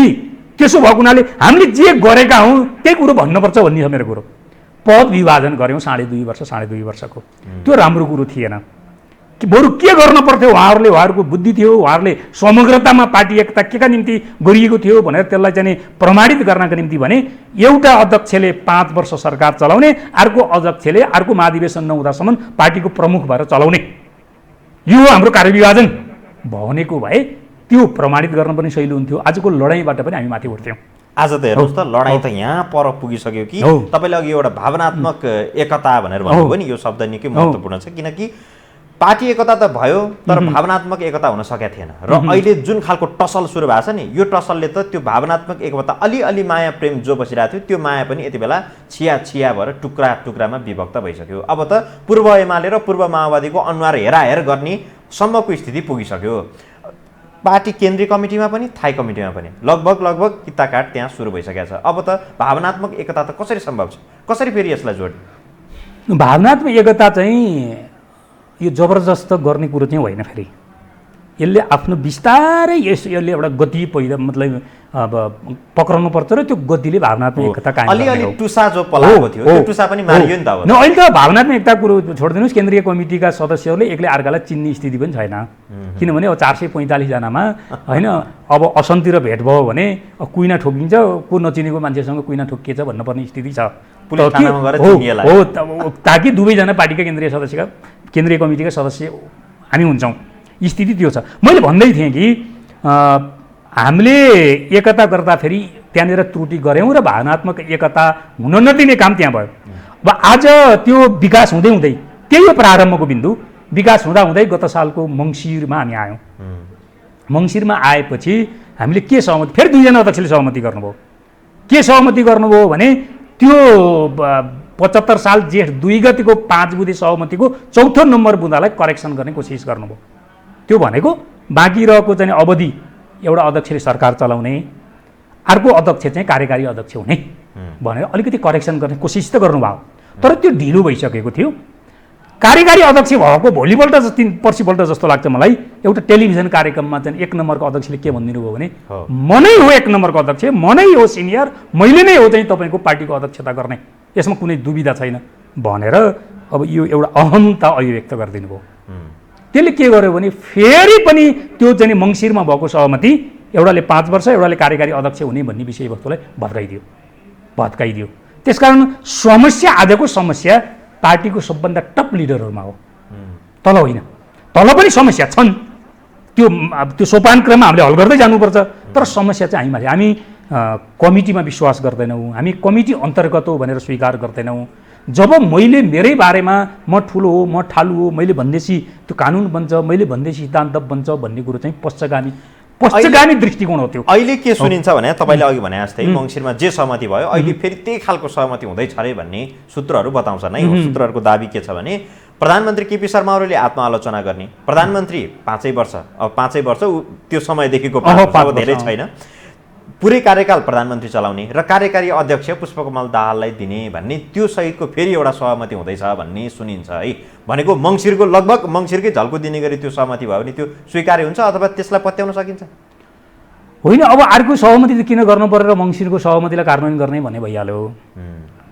त्यसो भएको हुनाले हामीले जे गरेका हौँ त्यही कुरो भन्नुपर्छ भन्ने छ मेरो कुरो। पद विभाजन गऱ्यौँ 2.5 वर्ष 2.5 वर्षको, त्यो राम्रो कुरो थिएन। बरु के गर्न पर्थ्यो, उहाँहरूको बुद्धि थियो, उहाँहरूले समग्रतामा पार्टी एकता केका निम्ति गरिएको थियो भनेर त्यसलाई चाहिँ प्रमाणित गर्नका निम्ति भने एउटा अध्यक्षले 5 वर्ष सरकार चलाउने, अर्को अध्यक्षले अर्को महाधिवेशन नहुँदासम्म पार्टीको प्रमुख भएर चलाउने, यो हाम्रो कार्यविभाजन भनेको भए त्यो प्रमाणित गर्न पनि सहिलो हुन्थ्यो। आजको लडाइँबाट पनि हामी माथि उठ्थ्यौँ। आज त हेर्नुहोस् त लडाइँ त यहाँ पर पुगिसक्यो कि तपाईँले अघि एउटा भावनात्मक एकता भनेर भन्नुभयो नि, यो शब्द निकै महत्त्वपूर्ण छ किनकि पार्टी एकता त भयो तर भावनात्मक एकता हुन सकेको थिएन। र अहिले जुन खालको टसल सुरु भएको छ नि, यो टसलले त त्यो भावनात्मक एकता अलि माया प्रेम जो बसिरहेको थियो त्यो माया पनि यति बेला छिया भएर टुक्रा टुक्रामा विभक्त भइसक्यो। अब त पूर्व एमाले र पूर्व माओवादीको अनुहार हेराहेर गर्ने सम्मको स्थिति पुगिसक्यो। पार्टी केन्द्रीय कमिटीमा पनि थाई कमिटीमा पनि लगभग किताकाट त्यहाँ सुरु भइसकेको छ। अब त भावनात्मक एकता त कसरी सम्भव छ, कसरी फेरि यसलाई जोड्ने? भावनात्मक एकता चाहिँ यो जबरजस्त गर्ने कुरो चाहिँ होइन। फेरि यसले आफ्नो बिस्तारै यसले एउटा गति पहिला मतलब अब पक्राउनु पर्छ र त्यो गतिले भावनात्मक एकता कायम गर्ने हो। अलि टुसा जो पलाएको थियो त्यो टुसा पनि मारियो नि त। अब अहिले त भावनात्मक एकता कुरो छोडिदिनुहोस्, केन्द्रीय कमिटीका सदस्यहरूले एक्लै अर्कालाई चिन्ने स्थिति पनि छैन। किनभने अब 445 जनामा होइन, अब असन्ती र भेट भयो भने कुइना ठोकिन्छ, को नचिनेको मान्छेसँग कुइना ठोकिएछ भन्नुपर्ने स्थिति छ। ताकि दुवैजना पार्टीका केन्द्रीय कमिटीका सदस्य हामी हुन्छौँ, स्थिति त्यो छ। मैले भन्दै थिएँ कि हामीले एकता गर्दाखेरि त्यहाँनिर त्रुटि गऱ्यौँ र भावनात्मक एकता हुन नदिने काम त्यहाँ भयो। अब आज त्यो विकास हुँदै त्यही हो प्रारम्भको बिन्दु। विकास हुँदै गत सालको मङ्सिरमा हामी आयौँ। मङ्सिरमा आएपछि हामीले के सहमति, फेरि 2 जना अध्यक्षले सहमति गर्नुभयो। के सहमति गर्नुभयो भने त्यो 75 साल जेठ 2 गतिको 5 बुँदे सहमतिको चौथो नम्बर बुँदालाई करेक्सन गर्ने कोसिस गर्नुभयो। त्यो भनेको बाँकी रहेको चाहिँ अवधि एउटा अध्यक्षले सरकार चलाउने, अर्को अध्यक्ष चाहिँ कार्यकारी अध्यक्ष हुने भनेर अलिकति करेक्सन गर्ने कोसिस त गर्नुभयो। तर त्यो ढिलो भइसकेको थियो। कार्यकारी अध्यक्ष भएको भोलिपल्ट पर्सिपल्ट जस्तो लाग्छ मलाई एउटा टेलिभिजन कार्यक्रममा चाहिँ 1 नम्बरको अध्यक्षले के भनिदिनु भयो भने म नै हो 1 नम्बरको अध्यक्ष, म नै हो सिनियर, मैले नै हो चाहिँ तपाईँको पार्टीको अध्यक्षता गर्ने, यसमा कुनै दुविधा छैन भनेर अब यो एउटा अहमता अभिव्यक्त गरिदिनु भयो। त्यसले के गर्यो भने फेरि पनि त्यो चाहिँ मङ्सिरमा भएको सहमति एउटाले 5 वर्ष एउटाले कार्यकारी अध्यक्ष हुने भन्ने विषयवस्तुलाई भत्काइदियो। त्यसकारण समस्या आजको समस्या पार्टीको सबभन्दा टप लिडरहरूमा हो, तल होइन। तल पनि समस्या छन्, त्यो सोपान क्रममा हामीले हल गर्दै जानुपर्छ। तर समस्या चाहिँ हामी कमिटीमा विश्वास गर्दैनौँ, हामी कमिटी अन्तर्गत हो भनेर स्वीकार गर्दैनौँ। जब मैले मेरै बारेमा म ठुलो हो, म ठालु हो, मैले भन्दैছি त्यो कानुन बन्छ, मैले भन्दैছি सिद्धान्त बन्छ भन्ने कुरो चाहिँ पश्चगामी दृष्टिकोण हो। त्यो अहिले के सुनिन्छ भने तपाईँले अघि भने जस्तै मङ्सिरमा जे सहमति भयो अहिले फेरि त्यही खालको सहमति हुँदैछ अरे भन्ने सूत्रहरू बताउँछन् है। सूत्रहरूको दाबी के छ भने प्रधानमन्त्री केपी शर्मा ओलीले आत्मआलोचना गर्ने, प्रधानमन्त्री 5 वर्ष, अब 5 वर्ष त्यो समयदेखिको धेरै छैन, पुरै कार्यकाल प्रधानमन्त्री चलाउने र कार्यकारी अध्यक्ष पुष्पकमल दाहाललाई दिने भन्ने त्यो सहितको फेरि एउटा सहमति हुँदैछ भन्ने सुनिन्छ है। भनेको लगभग मङ्सिरकै झल्को दिने गरी त्यो सहमति भयो भने त्यो स्वीकार्य हुन्छ अथवा त्यसलाई पत्याउन सकिन्छ? होइन, अब अर्को सहमति त किन गर्नु पर्यो र मङ्सिरको सहमतिलाई कार्यान्वयन गर्ने भन्ने भइहाल्यो।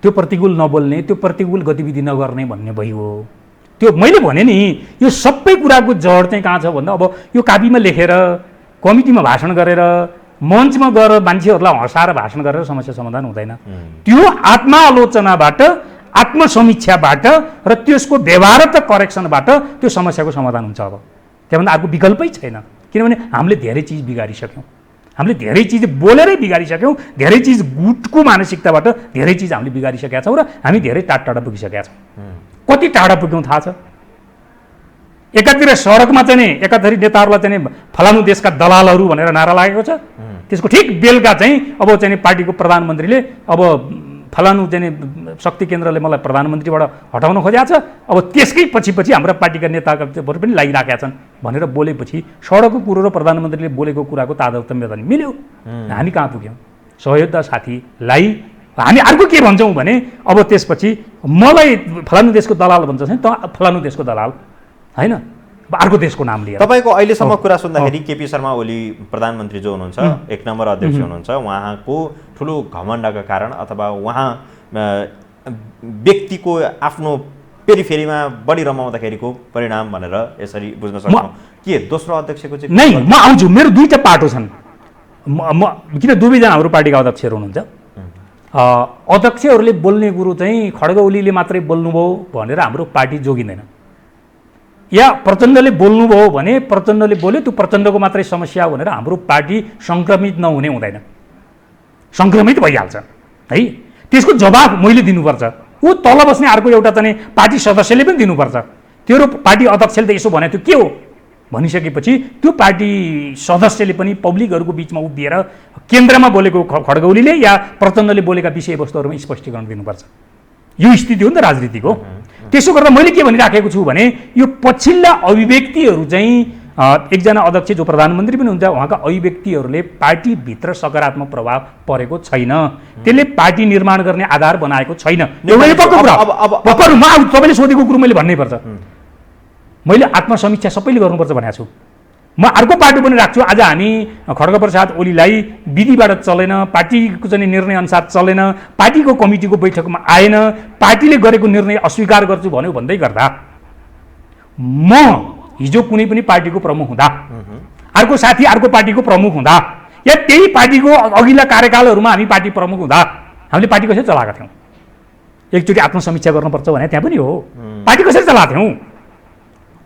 त्यो प्रतिकूल नबोल्ने, त्यो प्रतिकूल गतिविधि नगर्ने भन्ने भइयो। त्यो मैले भने नि यो सबै कुराको जड चाहिँ कहाँ छ भन्दा अब यो कापीमा लेखेर कमिटीमा भाषण गरेर मञ्चमा गएर मान्छेहरूलाई हँसाएर भाषण गरेर समस्या समाधान हुँदैन। त्यो आत्मआलोचनाबाट, आत्मसमीक्षाबाट र त्यसको व्यवहारत करेक्सनबाट त्यो समस्याको समाधान हुन्छ। अब त्यहाँभन्दा अर्को विकल्पै छैन। किनभने हामीले धेरै चिज बिगारिसक्यौँ, हामीले धेरै चिज बोलेरै बिगारिसक्यौँ, धेरै चिज गुटको मानसिकताबाट धेरै चिज हामीले बिगारिसकेका छौँ र हामी धेरै टाढा पुगिसकेका छौँ। कति टाढा पुग्यौँ थाहा छ। एकातिर सडकमा चाहिँ नि एकाधरी नेताहरूलाई चाहिँ नि फलानु देशका दलालहरू भनेर नारा लागेको छ। त्यसको ठिक बेलुका चाहिँ अब चाहिँ पार्टीको प्रधानमन्त्रीले अब फलानु चाहिँ शक्ति केन्द्रले मलाई प्रधानमन्त्रीबाट हटाउन खोजेको छ, अब त्यसकै पछि हाम्रा पार्टीका नेताहरू पनि लागिराखेका छन् भनेर बोलेपछि सडकको कुरो र प्रधानमन्त्रीले बोलेको कुराको तादात्म्य त मिल्यो। हामी कहाँ पुग्यौँ? सहयोद्धा साथीलाई हामी अर्को के भन्छौँ भने अब त्यसपछि मलाई फलानु देशको दलाल भन्छ चाहिँ त फलानु देशको दलाल होइन, अर्को देशको नाम लिएर। तपाईँको अहिलेसम्म कुरा सुन्दाखेरि केपी शर्मा ओली प्रधानमन्त्री जो हुनुहुन्छ, एक नम्बर अध्यक्ष हुनुहुन्छ, उहाँको ठुलो घमण्डका कारण अथवा उहाँ व्यक्तिको आफ्नो पेरिफेरीमा बढी रमाउँदाखेरिको परिणाम भनेर यसरी बुझ्न सक्छौँ के दोस्रो अध्यक्षको चाहिँ? नै, म आउँछु। मेरो दुईटा पाटो छन्। म किन दुवैजना हाम्रो पार्टीका अध्यक्षहरू हुनुहुन्छ। अध्यक्षहरूले बोल्ने कुरो चाहिँ खड्ग ओलीले मात्रै बोल्नुभयो भनेर हाम्रो पार्टी जोगिँदैन, या प्रचण्डले बोल्नुभयो भने प्रचण्डले बोल्यो त्यो प्रचण्डको मात्रै समस्या हो भनेर हाम्रो पार्टी सङ्क्रमित नहुने हुँदैन। सङ्क्रमित भइहाल्छ है, त्यसको जवाब मैले दिनुपर्छ। ऊ तल बस्ने अर्को एउटा चाहिँ पार्टी सदस्यले पनि दिनुपर्छ। तेरो पार्टी अध्यक्षले त यसो भने त्यो के हो भनिसकेपछि त्यो पार्टी सदस्यले पनि पब्लिकहरूको बिचमा उभिएर केन्द्रमा बोलेको खड्ग ओलीले या प्रचण्डले बोलेका विषयवस्तुहरूमा स्पष्टीकरण दिनुपर्छ। यो स्थिति हो नि त राजनीतिको। त्यसो गर्दा मैले के भनिराखेको छु भने यो पछिल्ला अभिव्यक्तिहरू चाहिँ एकजना अध्यक्ष जो प्रधानमन्त्री पनि हुन्छ उहाँका अभिव्यक्तिहरूले पार्टीभित्र सकारात्मक प्रभाव परेको छैन, त्यसले पार्टी निर्माण गर्ने आधार बनाएको छैन। तपाईँले सोधेको कुरो मैले भन्नै पर्छ। मैले आत्मसमीक्षा सबैले गर्नुपर्छ भनेको छु। म अर्को पार्टी पनि राख्छु। आज हामी खड्गप्रसाद ओलीलाई विधिबाट चलेन, पार्टीको चाहिँ निर्णय अनुसार चलेन, पार्टीको कमिटीको बैठकमा आएन, पार्टीले गरेको निर्णय अस्वीकार गर्छु भन्यो भन्दै गर्दा म हिजो कुनै पनि पार्टीको प्रमुख हुँदा, अर्को साथी अर्को पार्टीको प्रमुख हुँदा, या त्यही पार्टीको अघिल्ला कार्यकालहरूमा हामी पार्टी प्रमुख हुँदा हामीले पार्टी कसरी चलाएका थियौँ? एकचोटि आत्मसमीक्षा गर्नुपर्छ भने त्यहाँ पनि हो। पार्टी कसरी चलाएको थियौँ?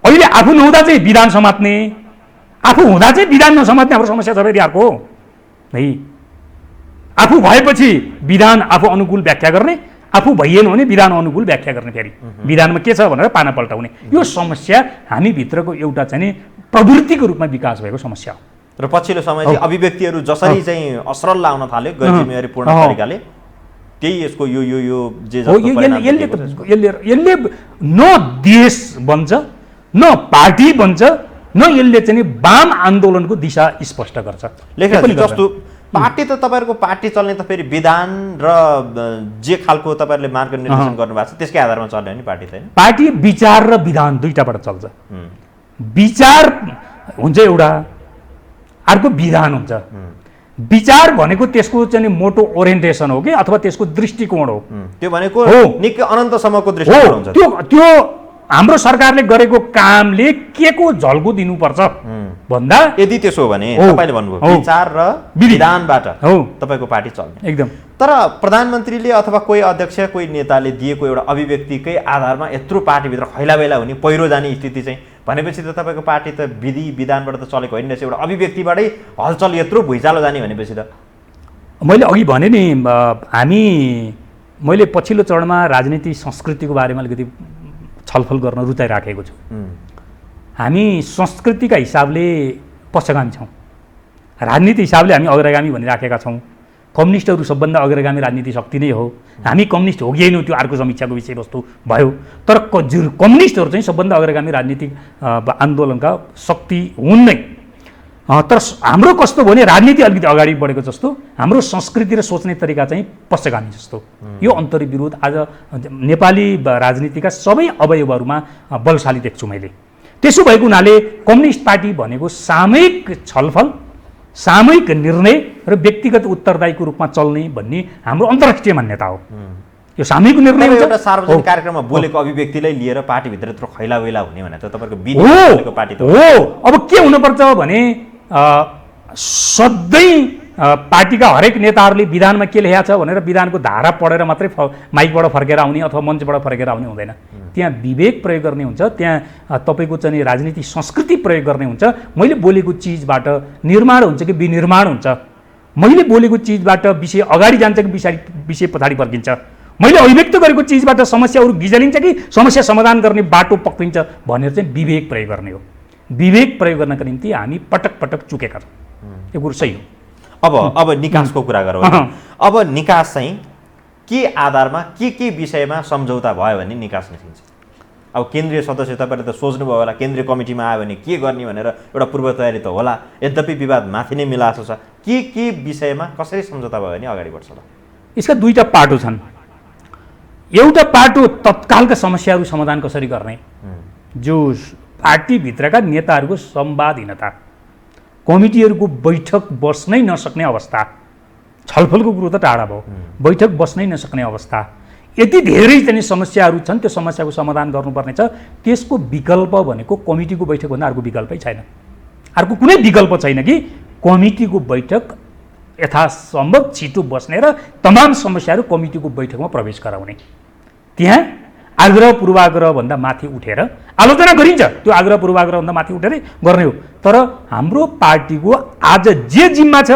अहिले आफू नहुँदा चाहिँ विधान समात्ने, आफू हुँदा चाहिँ विधान नसमात्ने हाम्रो समस्या छ फेरि अर्को है। आफू भएपछि विधान आफू अनुकूल व्याख्या गर्ने, आफू भइएन भने विधान अनुकूल व्याख्या गर्ने, फेरि विधानमा के छ भनेर पाना पल्टाउने। यो समस्या हामीभित्रको एउटा चाहिँ प्रवृत्तिको रूपमा विकास भएको समस्या हो। र पछिल्लो समय चाहिँ अभिव्यक्तिहरू जसरी चाहिँ असरल लाउन थाल्यो गैरजिम्मेवारीपूर्ण तरिकाले, त्यही यसको यो यो यो जे यसले न देश बन्छ न पार्टी बन्छ न यसले चाहिँ वाम आन्दोलनको दिशा स्पष्ट गर्छ। जस्तो पार्टी त तपाईँहरूको पार्टी चल्ने त फेरि विधान र जे खालको तपाईँहरूले मार्गनिर्देशन गर्नुभएको छ त्यसकै आधारमा चल्ने हो नि पार्टी त। पार्टी विचार र विधान दुईटाबाट चल्छ। विचार हुन्छ एउटा, अर्को विधान हुन्छ। विचार भनेको त्यसको चाहिँ मोटो ओरिएन्टेसन हो कि अथवा त्यसको दृष्टिकोण हो। त्यो भनेको निकै अनन्तसम्मको दृष्टिकोण हुन्छ। त्यो हाम्रो सरकारले गरेको कामले के को झल्को दिनुपर्छ भन्दा यदि त्यसो हो भने तपाईँले भन्नुभयो विचार र विधानबाट तपाईँको पार्टी चल्ने एकदम। तर प्रधानमन्त्रीले अथवा कोही अध्यक्ष कोही नेताले दिएको एउटा अभिव्यक्तिकै आधारमा यत्रो पार्टीभित्र खैलाबैला हुने पहिरो जाने स्थिति चाहिँ भनेपछि त तपाईँको पार्टी त विधि विधानबाट त चलेको होइन रहेछ, एउटा अभिव्यक्तिबाटै हलचल यत्रो भुइँचालो जाने भनेपछि त। मैले अघि भने नि मैले पछिल्लो चरणमा राजनीति संस्कृतिको बारेमा अलिकति छलफल गर्न रुचाइराखेको छु। हामी संस्कृतिका हिसाबले पश्चगामी छौँ, राजनीति हिसाबले हामी अग्रगामी भनिराखेका छौँ। कम्युनिस्टहरू सबभन्दा अग्रगामी राजनीति शक्ति नै हो। हामी कम्युनिस्ट हो कि होइन त्यो अर्को समीक्षाको विषयवस्तु भयो, तर कम्युनिस्टहरू चाहिँ सबभन्दा अग्रगामी राजनीतिक आन्दोलनका शक्ति हुन् नै। तर हाम्रो कस्तो भने राजनीति अलिकति अगाडि बढेको जस्तो, हाम्रो संस्कृति र सोच्ने तरिका चाहिँ पश्चगामी जस्तो। यो अन्तर्विरोध आज नेपाली राजनीतिका सबै अवयवहरूमा बलशाली देख्छु मैले। त्यसो भएको हुनाले कम्युनिस्ट पार्टी भनेको सामूहिक छलफल, सामूहिक निर्णय र व्यक्तिगत उत्तरदायीको रूपमा चल्ने भन्ने हाम्रो अन्तर्राष्ट्रिय मान्यता हो। यो सामूहिक निर्णय हुन्छ। एउटा सार्वजनिक कार्यक्रममा बोलेको अभिव्यक्तिलाई लिएर पार्टीभित्र यत्रो खैलाबैला हुने भने त तपाईँको विधि पार्टी हो। अब के हुनुपर्छ भने सधैँ पार्टीका हरेक नेताहरूले विधानमा के लेखेको छ भनेर विधानको धारा पढेर मात्रै माइकबाट फर्केर आउने अथवा मञ्चबाट फर्केर आउने हुँदैन। त्यहाँ विवेक प्रयोग गर्ने हुन्छ, त्यहाँ तपाईँको चाहिँ राजनीति संस्कृति प्रयोग गर्ने हुन्छ। मैले बोलेको चिजबाट निर्माण हुन्छ कि विनिर्माण हुन्छ, मैले बोलेको चिजबाट विषय अगाडि जान्छ कि विषय पछाडि फर्किन्छ, मैले अभिव्यक्त गरेको चिजबाट समस्याहरू गिजलिन्छ कि समस्या समाधान गर्ने बाटो पक्रिन्छ भनेर चाहिँ विवेक प्रयोग गर्ने हो। विवेक प्रयोग गर्नका निम्ति हामी पटक पटक चुकेका छौँ। यो कुरो सही हो। अब निकासको कुरा गरौँ। अब निकास चाहिँ के आधारमा के विषयमा सम्झौता भयो भने निकास निस्किन्छ? अब केन्द्रीय सदस्य तपाईँले त सोच्नुभयो होला केन्द्रीय कमिटीमा आयो भने के गर्ने भनेर एउटा पूर्व तयारी त होला, यद्यपि विवाद माथि नै मिलाएको छ। के विषयमा कसरी सम्झौता भयो भने अगाडि बढ्छ? यसका दुईटा पाटो छन्। एउटा पाटो तत्कालका समस्याहरू समाधान कसरी गर्ने, जो पार्टीभित्रका नेताहरूको संवादहीनता, कमिटीहरूको बैठक बस्नै नसक्ने अवस्था, छलफलको कुरो त टाढा भयो, बैठक बस्नै नसक्ने अवस्था, यति धेरै चाहिँ समस्याहरू छन्। त्यो समस्याको समाधान गर्नुपर्ने छ। त्यसको विकल्प भनेको कमिटीको बैठकभन्दा अर्को विकल्पै छैन। अर्को कुनै विकल्प छैन कि कमिटीको बैठक यथासम्भव छिटो बस्ने र तमाम समस्याहरू कमिटीको बैठकमा प्रवेश गराउने। त्यहाँ आग्रह पूर्वाग्रहभन्दा माथि उठेर आलोचना गरिन्छ, त्यो आग्रह पूर्वाग्रहभन्दा माथि उठेरै गर्ने हो। तर हाम्रो पार्टीको आज जे जिम्मा छ,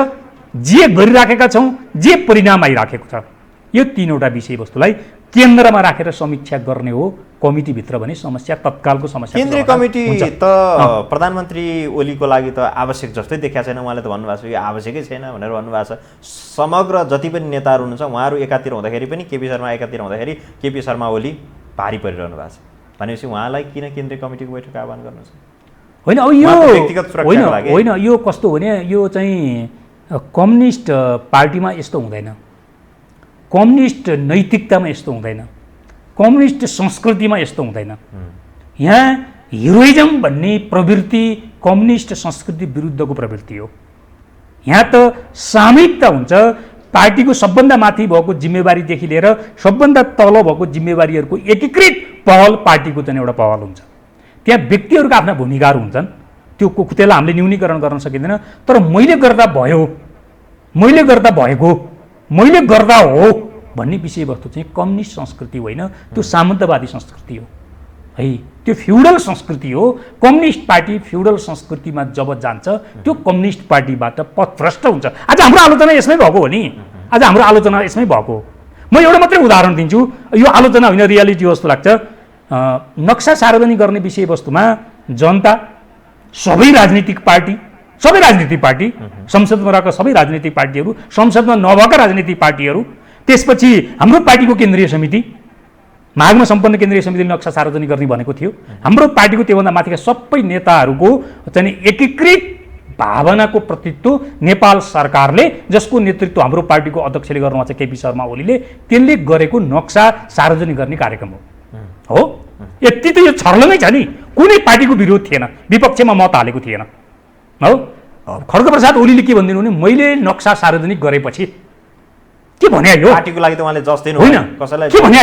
जे गरिराखेका छौँ, जे परिणाम आइराखेको छ, यो तीनवटा विषयवस्तुलाई केन्द्रमा राखेर समीक्षा गर्ने हो कमिटीभित्र भने समस्या तत्कालको समस्या। केन्द्रीय कमिटी त प्रधानमन्त्री ओलीको लागि त आवश्यक जस्तै देखिया छैन। उहाँले त भन्नुभएको छ यो आवश्यकै छैन भनेर भन्नुभएको छ। समग्र जति पनि नेताहरू हुनुहुन्छ उहाँहरू एकातिर हुँदाखेरि पनि केपी शर्मा एकातिर हुँदाखेरि केपी शर्मा ओली भारी परिरहनु भएको छ। भनेपछि उहाँलाई किन केन्द्रीय कमिटीको बैठक आह्वान गर्नु छ? होइन, अब यो व्यक्तिगत सुरक्षाको लागि होइन, यो कस्तो भने यो चाहिँ कम्युनिस्ट पार्टीमा यस्तो हुँदैन, कम्युनिस्ट नैतिकतामा यस्तो हुँदैन, कम्युनिस्ट संस्कृतिमा यस्तो हुँदैन। यहाँ हिरोइजम भन्ने प्रवृत्ति कम्युनिस्ट संस्कृति विरुद्धको प्रवृत्ति हो। यहाँ त सामूहिकता हुन्छ। पार्टीको सबभन्दा माथि भएको जिम्मेवारीदेखि लिएर सबभन्दा तल भएको जिम्मेवारीहरूको एकीकृत पहल पार्टीको चाहिँ एउटा पहल हुन्छ। त्यहाँ व्यक्तिहरूका आफ्ना भूमिकाहरू हुन्छन्, त्यसलाई हामीले न्यूनीकरण गर्न सकिँदैन। तर मैले गर्दा भयो, मैले गर्दा भएको, मैले गर्दा हो भन्ने विषयवस्तु चाहिँ कम्युनिस्ट संस्कृति होइन, त्यो सामन्तवादी संस्कृति हो है, त्यो फ्युडल संस्कृति हो। कम्युनिस्ट पार्टी फ्युडल संस्कृतिमा जब जान्छ त्यो कम्युनिस्ट पार्टीबाट पथभ्रष्ट हुन्छ। आज हाम्रो आलोचना यसमै भएको हो नि, आज हाम्रो आलोचना यसमै भएको हो। म एउटा मात्रै उदाहरण दिन्छु, यो आलोचना होइन रियालिटी हो जस्तो लाग्छ। नक्सा सार्वजनिक गर्ने विषयवस्तुमा जनता, सबै राजनीतिक पार्टी, संसदमा रहेका सबै राजनीतिक पार्टीहरू, संसदमा नभएका राजनीतिक पार्टीहरू, त्यसपछि हाम्रो पार्टीको केन्द्रीय समिति, माघमा सम्पन्न केन्द्रीय समितिले नक्सा सार्वजनिक गर्ने भनेको थियो। हाम्रो पार्टीको त्योभन्दा माथिका सबै नेताहरूको चाहिँ एकीकृत भावनाको प्रतित्व नेपाल सरकारले, जसको नेतृत्व हाम्रो पार्टीको अध्यक्षले गर्नुभएको छ केपी शर्मा ओलीले, त्यसले गरेको नक्सा सार्वजनिक गर्ने कार्यक्रम हो। यति त यो छर्लङ्गै छ नि, कुनै पार्टीको विरोध थिएन, विपक्षमा मत हालेको थिएन हो। खड्गप्रसाद ओलीले के भनिदिनु भने मैले नक्सा सार्वजनिक गरेपछि के भने यो पार्टीको लागि त उहाँले जस दिनु होइन, कसैलाई के भने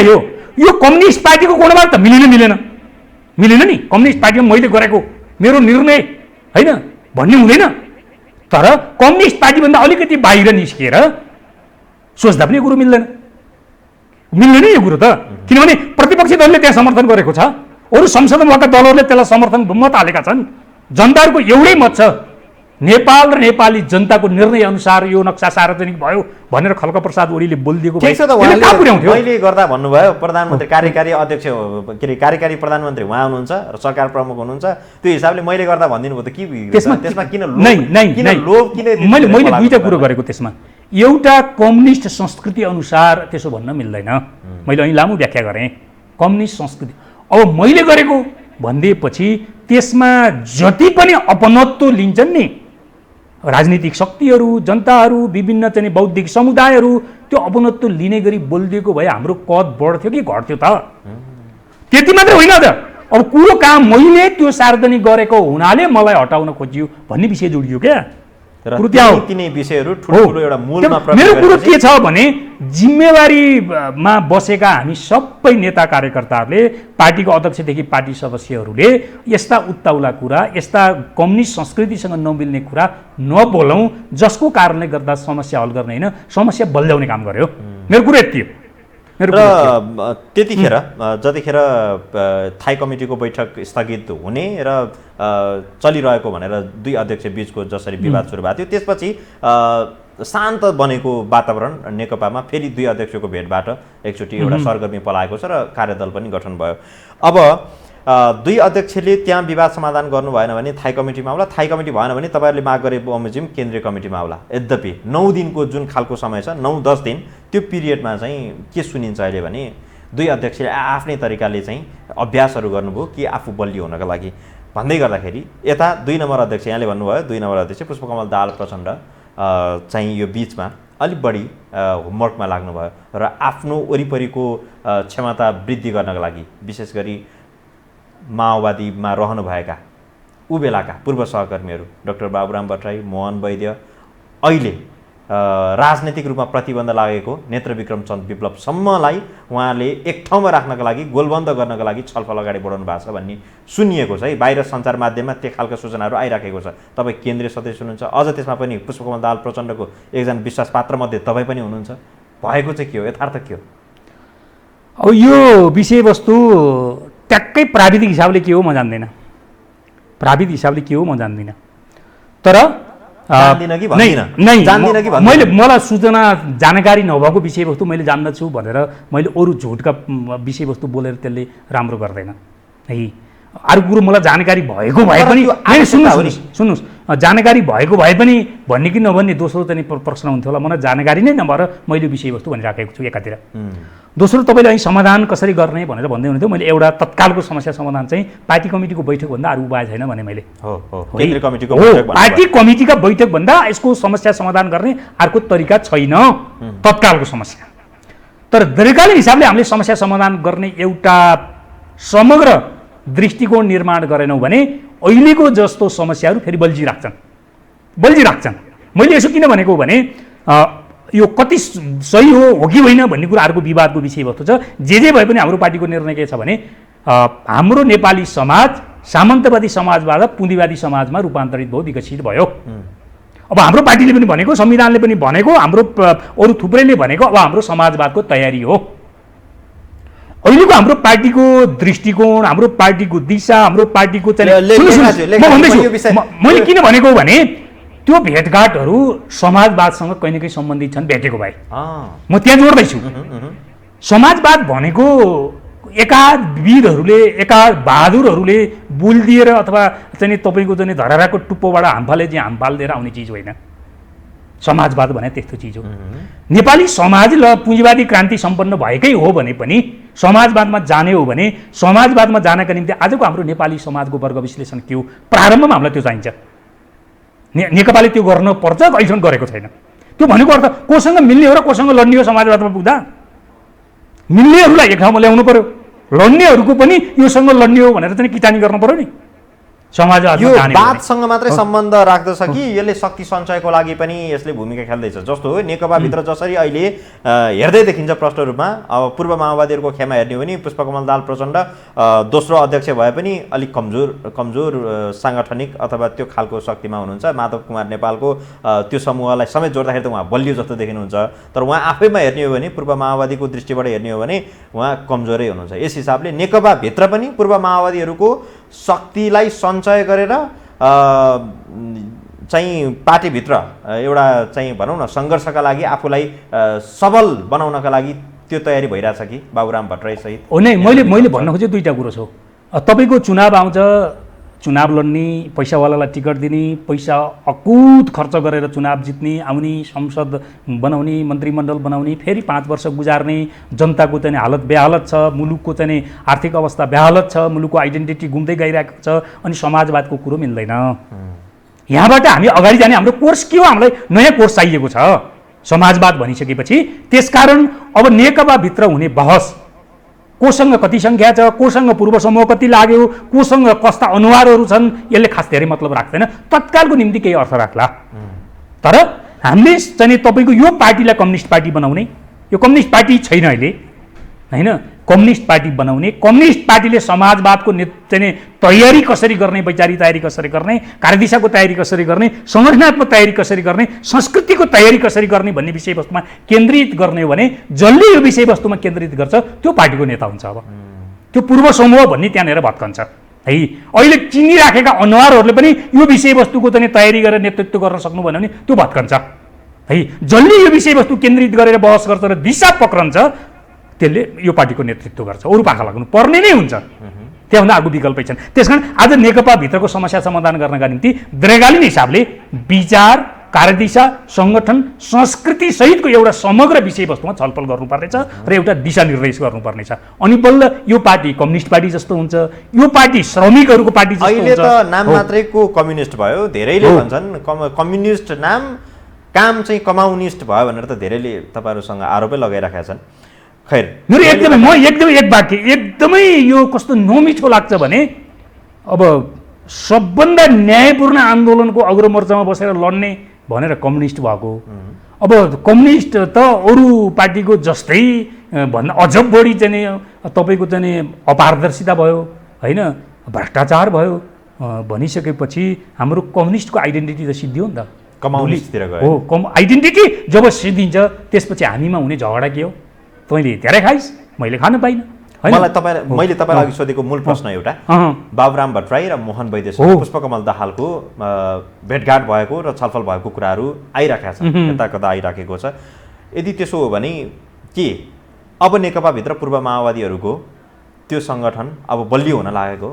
यो कम्युनिस्ट पार्टीको कोणबाट त मिलेन नि। कम्युनिस्ट पार्टीमा मैले गरेको मेरो निर्णय होइन भन्ने हुँदैन। तर कम्युनिस्ट पार्टीभन्दा अलिकति बाहिर निस्किएर सोच्दा पनि यो कुरो मिल्दैन नि यो कुरो त। किनभने प्रतिपक्षी दलले त्यहाँ समर्थन गरेको छ, अरू संसदमा भएका दलहरूले त्यसलाई समर्थन मत हालेका छन्। जनताहरूको एउटै मत छ, नेपाल र नेपाली जनताको निर्णय अनुसार यो नक्सा सार्वजनिक भयो भनेर खड्गप्रसाद ओलीले बोलिदिएको मैले गर्दा भन्नुभयो। प्रधानमन्त्री कार्यकारी अध्यक्ष के अरे कार्यकारी प्रधानमन्त्री उहाँ हुनुहुन्छ र सरकार प्रमुख हुनुहुन्छ, त्यो हिसाबले मैले गर्दा भनिदिनु भयो त के त्यसमा किन लोभ किन? मैले दुईटा कुरो गरेको त्यसमा। एउटा कम्युनिस्ट संस्कृति अनुसार त्यसो भन्न मिल्दैन, मैले અહીં लामो व्याख्या गरेँ। कम्युनिस्ट संस्कृति अब मैले गरेको भनिदिएपछि त्यसमा जति पनि अपनत्व लिन्छन् नि राजनीतिक शक्तिहरू, जनताहरू, विभिन्न चाहिँ बौद्धिक समुदायहरू, त्यो अपनत्व लिने गरी बोलिदिएको भए हाम्रो कद बढ्थ्यो कि घट्थ्यो त? त्यति मात्रै होइन त, अब कुरो काम मैले त्यो सार्वजनिक गरेको हुनाले मलाई हटाउन खोजियो भन्ने विषय जोडियो क्या। कुरो तिनै विषयहरू ठुलो एउटा मूलमा मेरो कुरो के छ भने जिम्मेवारीमा बसेका हामी सबै नेता कार्यकर्ताहरूले, पार्टीको अध्यक्षदेखि पार्टी सदस्यहरूले यस्ता उत्ताउला कुरा, यस्ता कम्युनिस्ट संस्कृतिसँग नमिल्ने कुरा नबोलौँ, जसको कारणले गर्दा समस्या हल गर्ने होइन समस्या बल्झाउने काम गर्यो। मेरो कुरो यति हो। र त्यतिखेर जतिखेर थाई कमिटीको बैठक स्थगित हुने र चलिरहेको भनेर दुई अध्यक्ष बीचको जसरी विवाद सुरु भएको थियो, त्यसपछि शान्त बनेको वातावरण नेकपामा फेरि दुई अध्यक्षको भेटबाट एकचोटि एउटा सरगर्मी पलाएको छ र कार्यदल पनि गठन भयो। अब दुई अध्यक्षले त्यहाँ विवाद समाधान गर्नु भएन भने थाई कमिटीमा आउला, थाई कमिटी भएन भने तपाईँहरूले माग गरे बमोजिम केन्द्रीय कमिटीमा आउला। यद्यपि 9 दिनको जुन खालको समय छ, 9-10 दिन, त्यो पिरियडमा चाहिँ के सुनिन्छ अहिले भने दुई अध्यक्षले आफ्नै तरिकाले चाहिँ अभ्यासहरू गर्नुभयो कि आफू बलियो हुनका लागि भन्दै गर्दाखेरि यता 2 नम्बर अध्यक्ष, यहाँले भन्नुभयो 2 नम्बर अध्यक्ष पुष्पकमल दाहाल प्रचण्ड चाहिँ यो बिचमा अलिक बढी होमवर्कमा लाग्नुभयो र आफ्नो वरिपरिको क्षमता वृद्धि गर्नका लागि विशेष गरी माओवादीमा रहनुभएका ऊ बेलाका पूर्व सहकर्मीहरू डाक्टर बाबुराम भट्टराई, मोहन वैद्य, अहिले राजनैतिक रूपमा प्रतिबन्ध लागेको नेत्रविक्रम चन्द विप्लवसम्मलाई उहाँले एक ठाउँमा राख्नका लागि, गोलबन्द गर्नका लागि छलफल अगाडि बढाउनु भएको छ भन्ने सुनिएको छ है। बाहिर सञ्चार माध्यममा त्यो खालका सूचनाहरू आइराखेको छ। तपाईँ केन्द्रीय सदस्य हुनुहुन्छ, अझ त्यसमा पनि पुष्पकमल दाहाल प्रचण्डको एकजना विश्वासपात्रमध्ये तपाईँ पनि हुनुहुन्छ। भएको चाहिँ के हो, यथार्थ के हो? अब यो विषयवस्तु ट्याक्कै प्राविधिक हिसाबले के हो म जान्दिनँ, प्राविधिक हिसाबले के हो म जान्दिनँ, तर मलाई सूचना जानकारी नभएको विषयवस्तु मैले जान्दछु भनेर मैले अरू झुटका विषयवस्तु बोलेर त्यसले राम्रो गर्दैन है। अरू कुरो मलाई जानकारी भएको भए पनि सुन्नुहोस्, जानकारी भएको भए पनि भन्ने कि नभन्ने दोस्रो चाहिँ प्रश्न हुन्थ्यो होला। मलाई जानकारी नै नभएर मैले विषयवस्तु भनिराखेको छु एकातिर। दोस्रो, तपाईँले અહીં समाधान कसरी गर्ने भनेर भन्दै हुनुहुन्थ्यो। मैले एउटा तत्कालको समस्या समाधान चाहिँ पार्टी कमिटीको बैठकभन्दा अरू उपाय छैन भने मैले पार्टी कमिटीका बैठकभन्दा यसको समस्या समाधान गर्ने अर्को तरिका छैन तत्कालको समस्या। तर दीर्घकालीन हिसाबले हामीले समस्या समाधान गर्ने एउटा समग्र दृष्टिकोण निर्माण गरेनौँ भने अहिलेको जस्तो समस्याहरू फेरि बल्झिराख्छन्। मैले यसो किन भनेको भने यो कति सही हो कि होइन भन्ने कुरा अर्को विवादको विषयवस्तु छ। जे भए पनि हाम्रो पार्टीको निर्णय के छ भने हाम्रो नेपाली समाज सामन्तवादी समाजबाट पुँजीवादी समाजमा रूपान्तरित भयो, विकसित भयो। अब हाम्रो पार्टीले पनि भनेको, संविधानले पनि भनेको, हाम्रो अरू थुप्रैले भनेको अब हाम्रो समाजवादको तयारी हो। अहिलेको हाम्रो पार्टीको दृष्टिकोण, हाम्रो पार्टीको दिशा, हाम्रो पार्टीको मैले किन भनेको भने त्यो भेटघाटहरू समाजवादसँग कहीँ न कहीँ सम्बन्धित छन् भेटेको भए। म त्यहाँ जोड्दैछु। समाजवाद भनेको एकाध वीरहरूले, एकाध बहादुरहरूले बोलिदिएर अथवा चाहिँ तपाईँको चाहिँ धराराको टुप्पोबाट हामफाले चाहिँ हामफाल दिएर आउने चिज होइन। समाजवाद भने त्यस्तो चिज हो। नेपाली समाज ल पुँजीवादी क्रान्ति सम्पन्न भएकै हो भने पनि समाजवादमा जाने हो भने समाजवादमा जानका निम्ति आजको हाम्रो नेपाली समाजको वर्ग विश्लेषण के हो, प्रारम्भमा हामीलाई त्यो चाहिन्छ। नेकपाले त्यो गर्न पर्छ, अहिलेसम्म गरेको छैन। त्यो भनेको अर्थ कोसँग मिल्ने हो र कोसँग लड्ने हो समाजवादमा पुग्दा मिल्नेहरूलाई एक ठाउँमा ल्याउनु पर्यो, लड्नेहरूको पनि योसँग लड्ने हो भनेर चाहिँ किटानी गर्नु पर्यो नि। समाजवाद यो वादसँग मात्रै सम्बन्ध राख्दछ कि यसले शक्ति सञ्चयको लागि पनि यसले भूमिका खेल्दैछ? जस्तो हो नेकपाभित्र जसरी अहिले हेर्दै देखिन्छ प्रष्ट रूपमा, अब पूर्व माओवादीहरूको खेमा हेर्ने हो भने पुष्पकमल दाहाल प्रचण्ड दोस्रो अध्यक्ष भए पनि अलिक कमजोर साङ्गठनिक अथवा त्यो खालको शक्तिमा हुनुहुन्छ। माधव कुमार नेपालको त्यो समूहलाई समेत जोड्दाखेरि त उहाँ बलियो जस्तो देखिनुहुन्छ, तर उहाँ आफैमा हेर्ने हो भने पूर्व माओवादीको दृष्टिबाट हेर्ने हो भने उहाँ कमजोरै हुनुहुन्छ। यस हिसाबले नेकपाभित्र पनि पूर्व माओवादीहरूको शक्तिलाई सञ्चय गरेर चाहिँ पार्टीभित्र एउटा चाहिँ भनौँ न सङ्घर्षका लागि आफूलाई सबल बनाउनका लागि त्यो तयारी भइरहेछ कि बाबुराम भट्टराई सहित? हो नै, मैले भन्न खोजेँ दुईवटा कुरो छ। तपाईँको चुनाव आउँछ, चुनाव लड्ने, पैसावालालाई टिकट दिने, पैसा अकुत खर्च गरेर चुनाव जित्ने, आउने, संसद बनाउने, मन्त्रीमण्डल बनाउने, फेरि 5 वर्ष गुजार्ने, जनताको चाहिँ हालत बेहालत छ, मुलुकको चाहिँ आर्थिक अवस्था बेहालत छ, मुलुकको आइडेन्टिटी गुम्दै गइरहेको छ, अनि समाजवादको कुरो मिल्दैन। यहाँबाट हामी अगाडि जाने हाम्रो कोर्स के हो? हामीलाई नयाँ कोर्स चाहिएको छ समाजवाद भनिसकेपछि। त्यसकारण अब नेकपाभित्र हुने बहस, कोसँग कति सङ्ख्या छ, कोसँग पूर्व समूह कति लाग्यो, कोसँग कस्ता अनुहारहरू छन्, यसले खास धेरै मतलब राख्दैन। तत्कालको निम्ति केही अर्थ राख्ला। तर हामीले चाहिँ तपाईँको यो पार्टीलाई कम्युनिस्ट पार्टी बनाउने, यो कम्युनिस्ट पार्टी छैन अहिले होइन, कम्युनिस्ट पार्टी बनाउने, कम्युनिस्ट पार्टीले समाजवादको चाहिँ तयारी कसरी गर्ने, वैचारिक तयारी कसरी गर्ने, कार्यदिशाको तयारी कसरी गर्ने, सङ्गठनात्मक तयारी कसरी गर्ने, संस्कृतिको तयारी कसरी गर्ने भन्ने विषयवस्तुमा केन्द्रित गर्ने हो भने जसले यो विषयवस्तुमा केन्द्रित गर्छ त्यो पार्टीको नेता हुन्छ। अब त्यो पूर्व समूह भन्ने त्यहाँनिर भत्कन्छ है। अहिले चिनिराखेका अनुहारहरूले पनि यो विषयवस्तुको चाहिँ तयारी गरेर नेतृत्व गर्न सक्नु भएन भने त्यो भत्कन्छ। है जसले यो विषयवस्तु केन्द्रित गरेर बहस गर्छ र दिशा पक्रन्छ त्यसले यो पार्टीको नेतृत्व गर्छ, अरू पाखा लाग्नु पर्ने नै हुन्छ। त्योभन्दा अर्को विकल्पै छन्। त्यसकारण आज नेकपाभित्रको समस्या समाधान गर्नका निम्ति दीर्घकालीन हिसाबले विचार, कार्यदिशा, सङ्गठन, संस्कृति सहितको एउटा समग्र विषयवस्तुमा छलफल गर्नुपर्नेछ र एउटा दिशानिर्देश गर्नुपर्नेछ। अनि बल्ल यो पार्टी कम्युनिस्ट पार्टी जस्तो हुन्छ, यो पार्टी श्रमिकहरूको पार्टी जस्तो हुन्छ। अहिले त नाम मात्रैको कम्युनिस्ट भयो, धेरैले भन्छन् कम्युनिस्ट नाम काम चाहिँ कमाउनिस्ट भयो भनेर त धेरैले तपाईँहरूसँग आरोपै लगाइराखेका छन्। खैर मेरो एकदमै एक वाक्य एकदमै यो कस्तो नमिठो लाग्छ भने अब सबभन्दा न्यायपूर्ण आन्दोलनको अग्रमोर्चामा बसेर लड्ने भनेर कम्युनिस्ट भएको। अब कम्युनिस्ट त अरू पार्टीको जस्तै भन्दा अझ बढी चाहिँ तपाईँको चाहिँ अपारदर्शिता भयो होइन, भ्रष्टाचार भयो भनिसकेपछि हाम्रो कम्युनिस्टको आइडेन्टिटी त सिद्धियो नि त, कमाउनिस्टतिर गयो। हो आइडेन्टिटी जब सिद्धिन्छ त्यसपछि हामीमा हुने झगडा के हो? तैँले धेरै खाइस् मैले खान पाइनँ। मैले तपाईँलाई अघि सोधेको मूल प्रश्न एउटा बाबुराम भट्टराई र मोहन वैद्यसँग पुष्पकमल दाहालको भेटघाट भएको र छलफल भएको कुराहरू आइराखेका छन्, यता कता आइराखेको छ। यदि त्यसो हो भने के अब नेकपाभित्र पूर्व माओवादीहरूको त्यो सङ्गठन अब बलियो हुन लागेको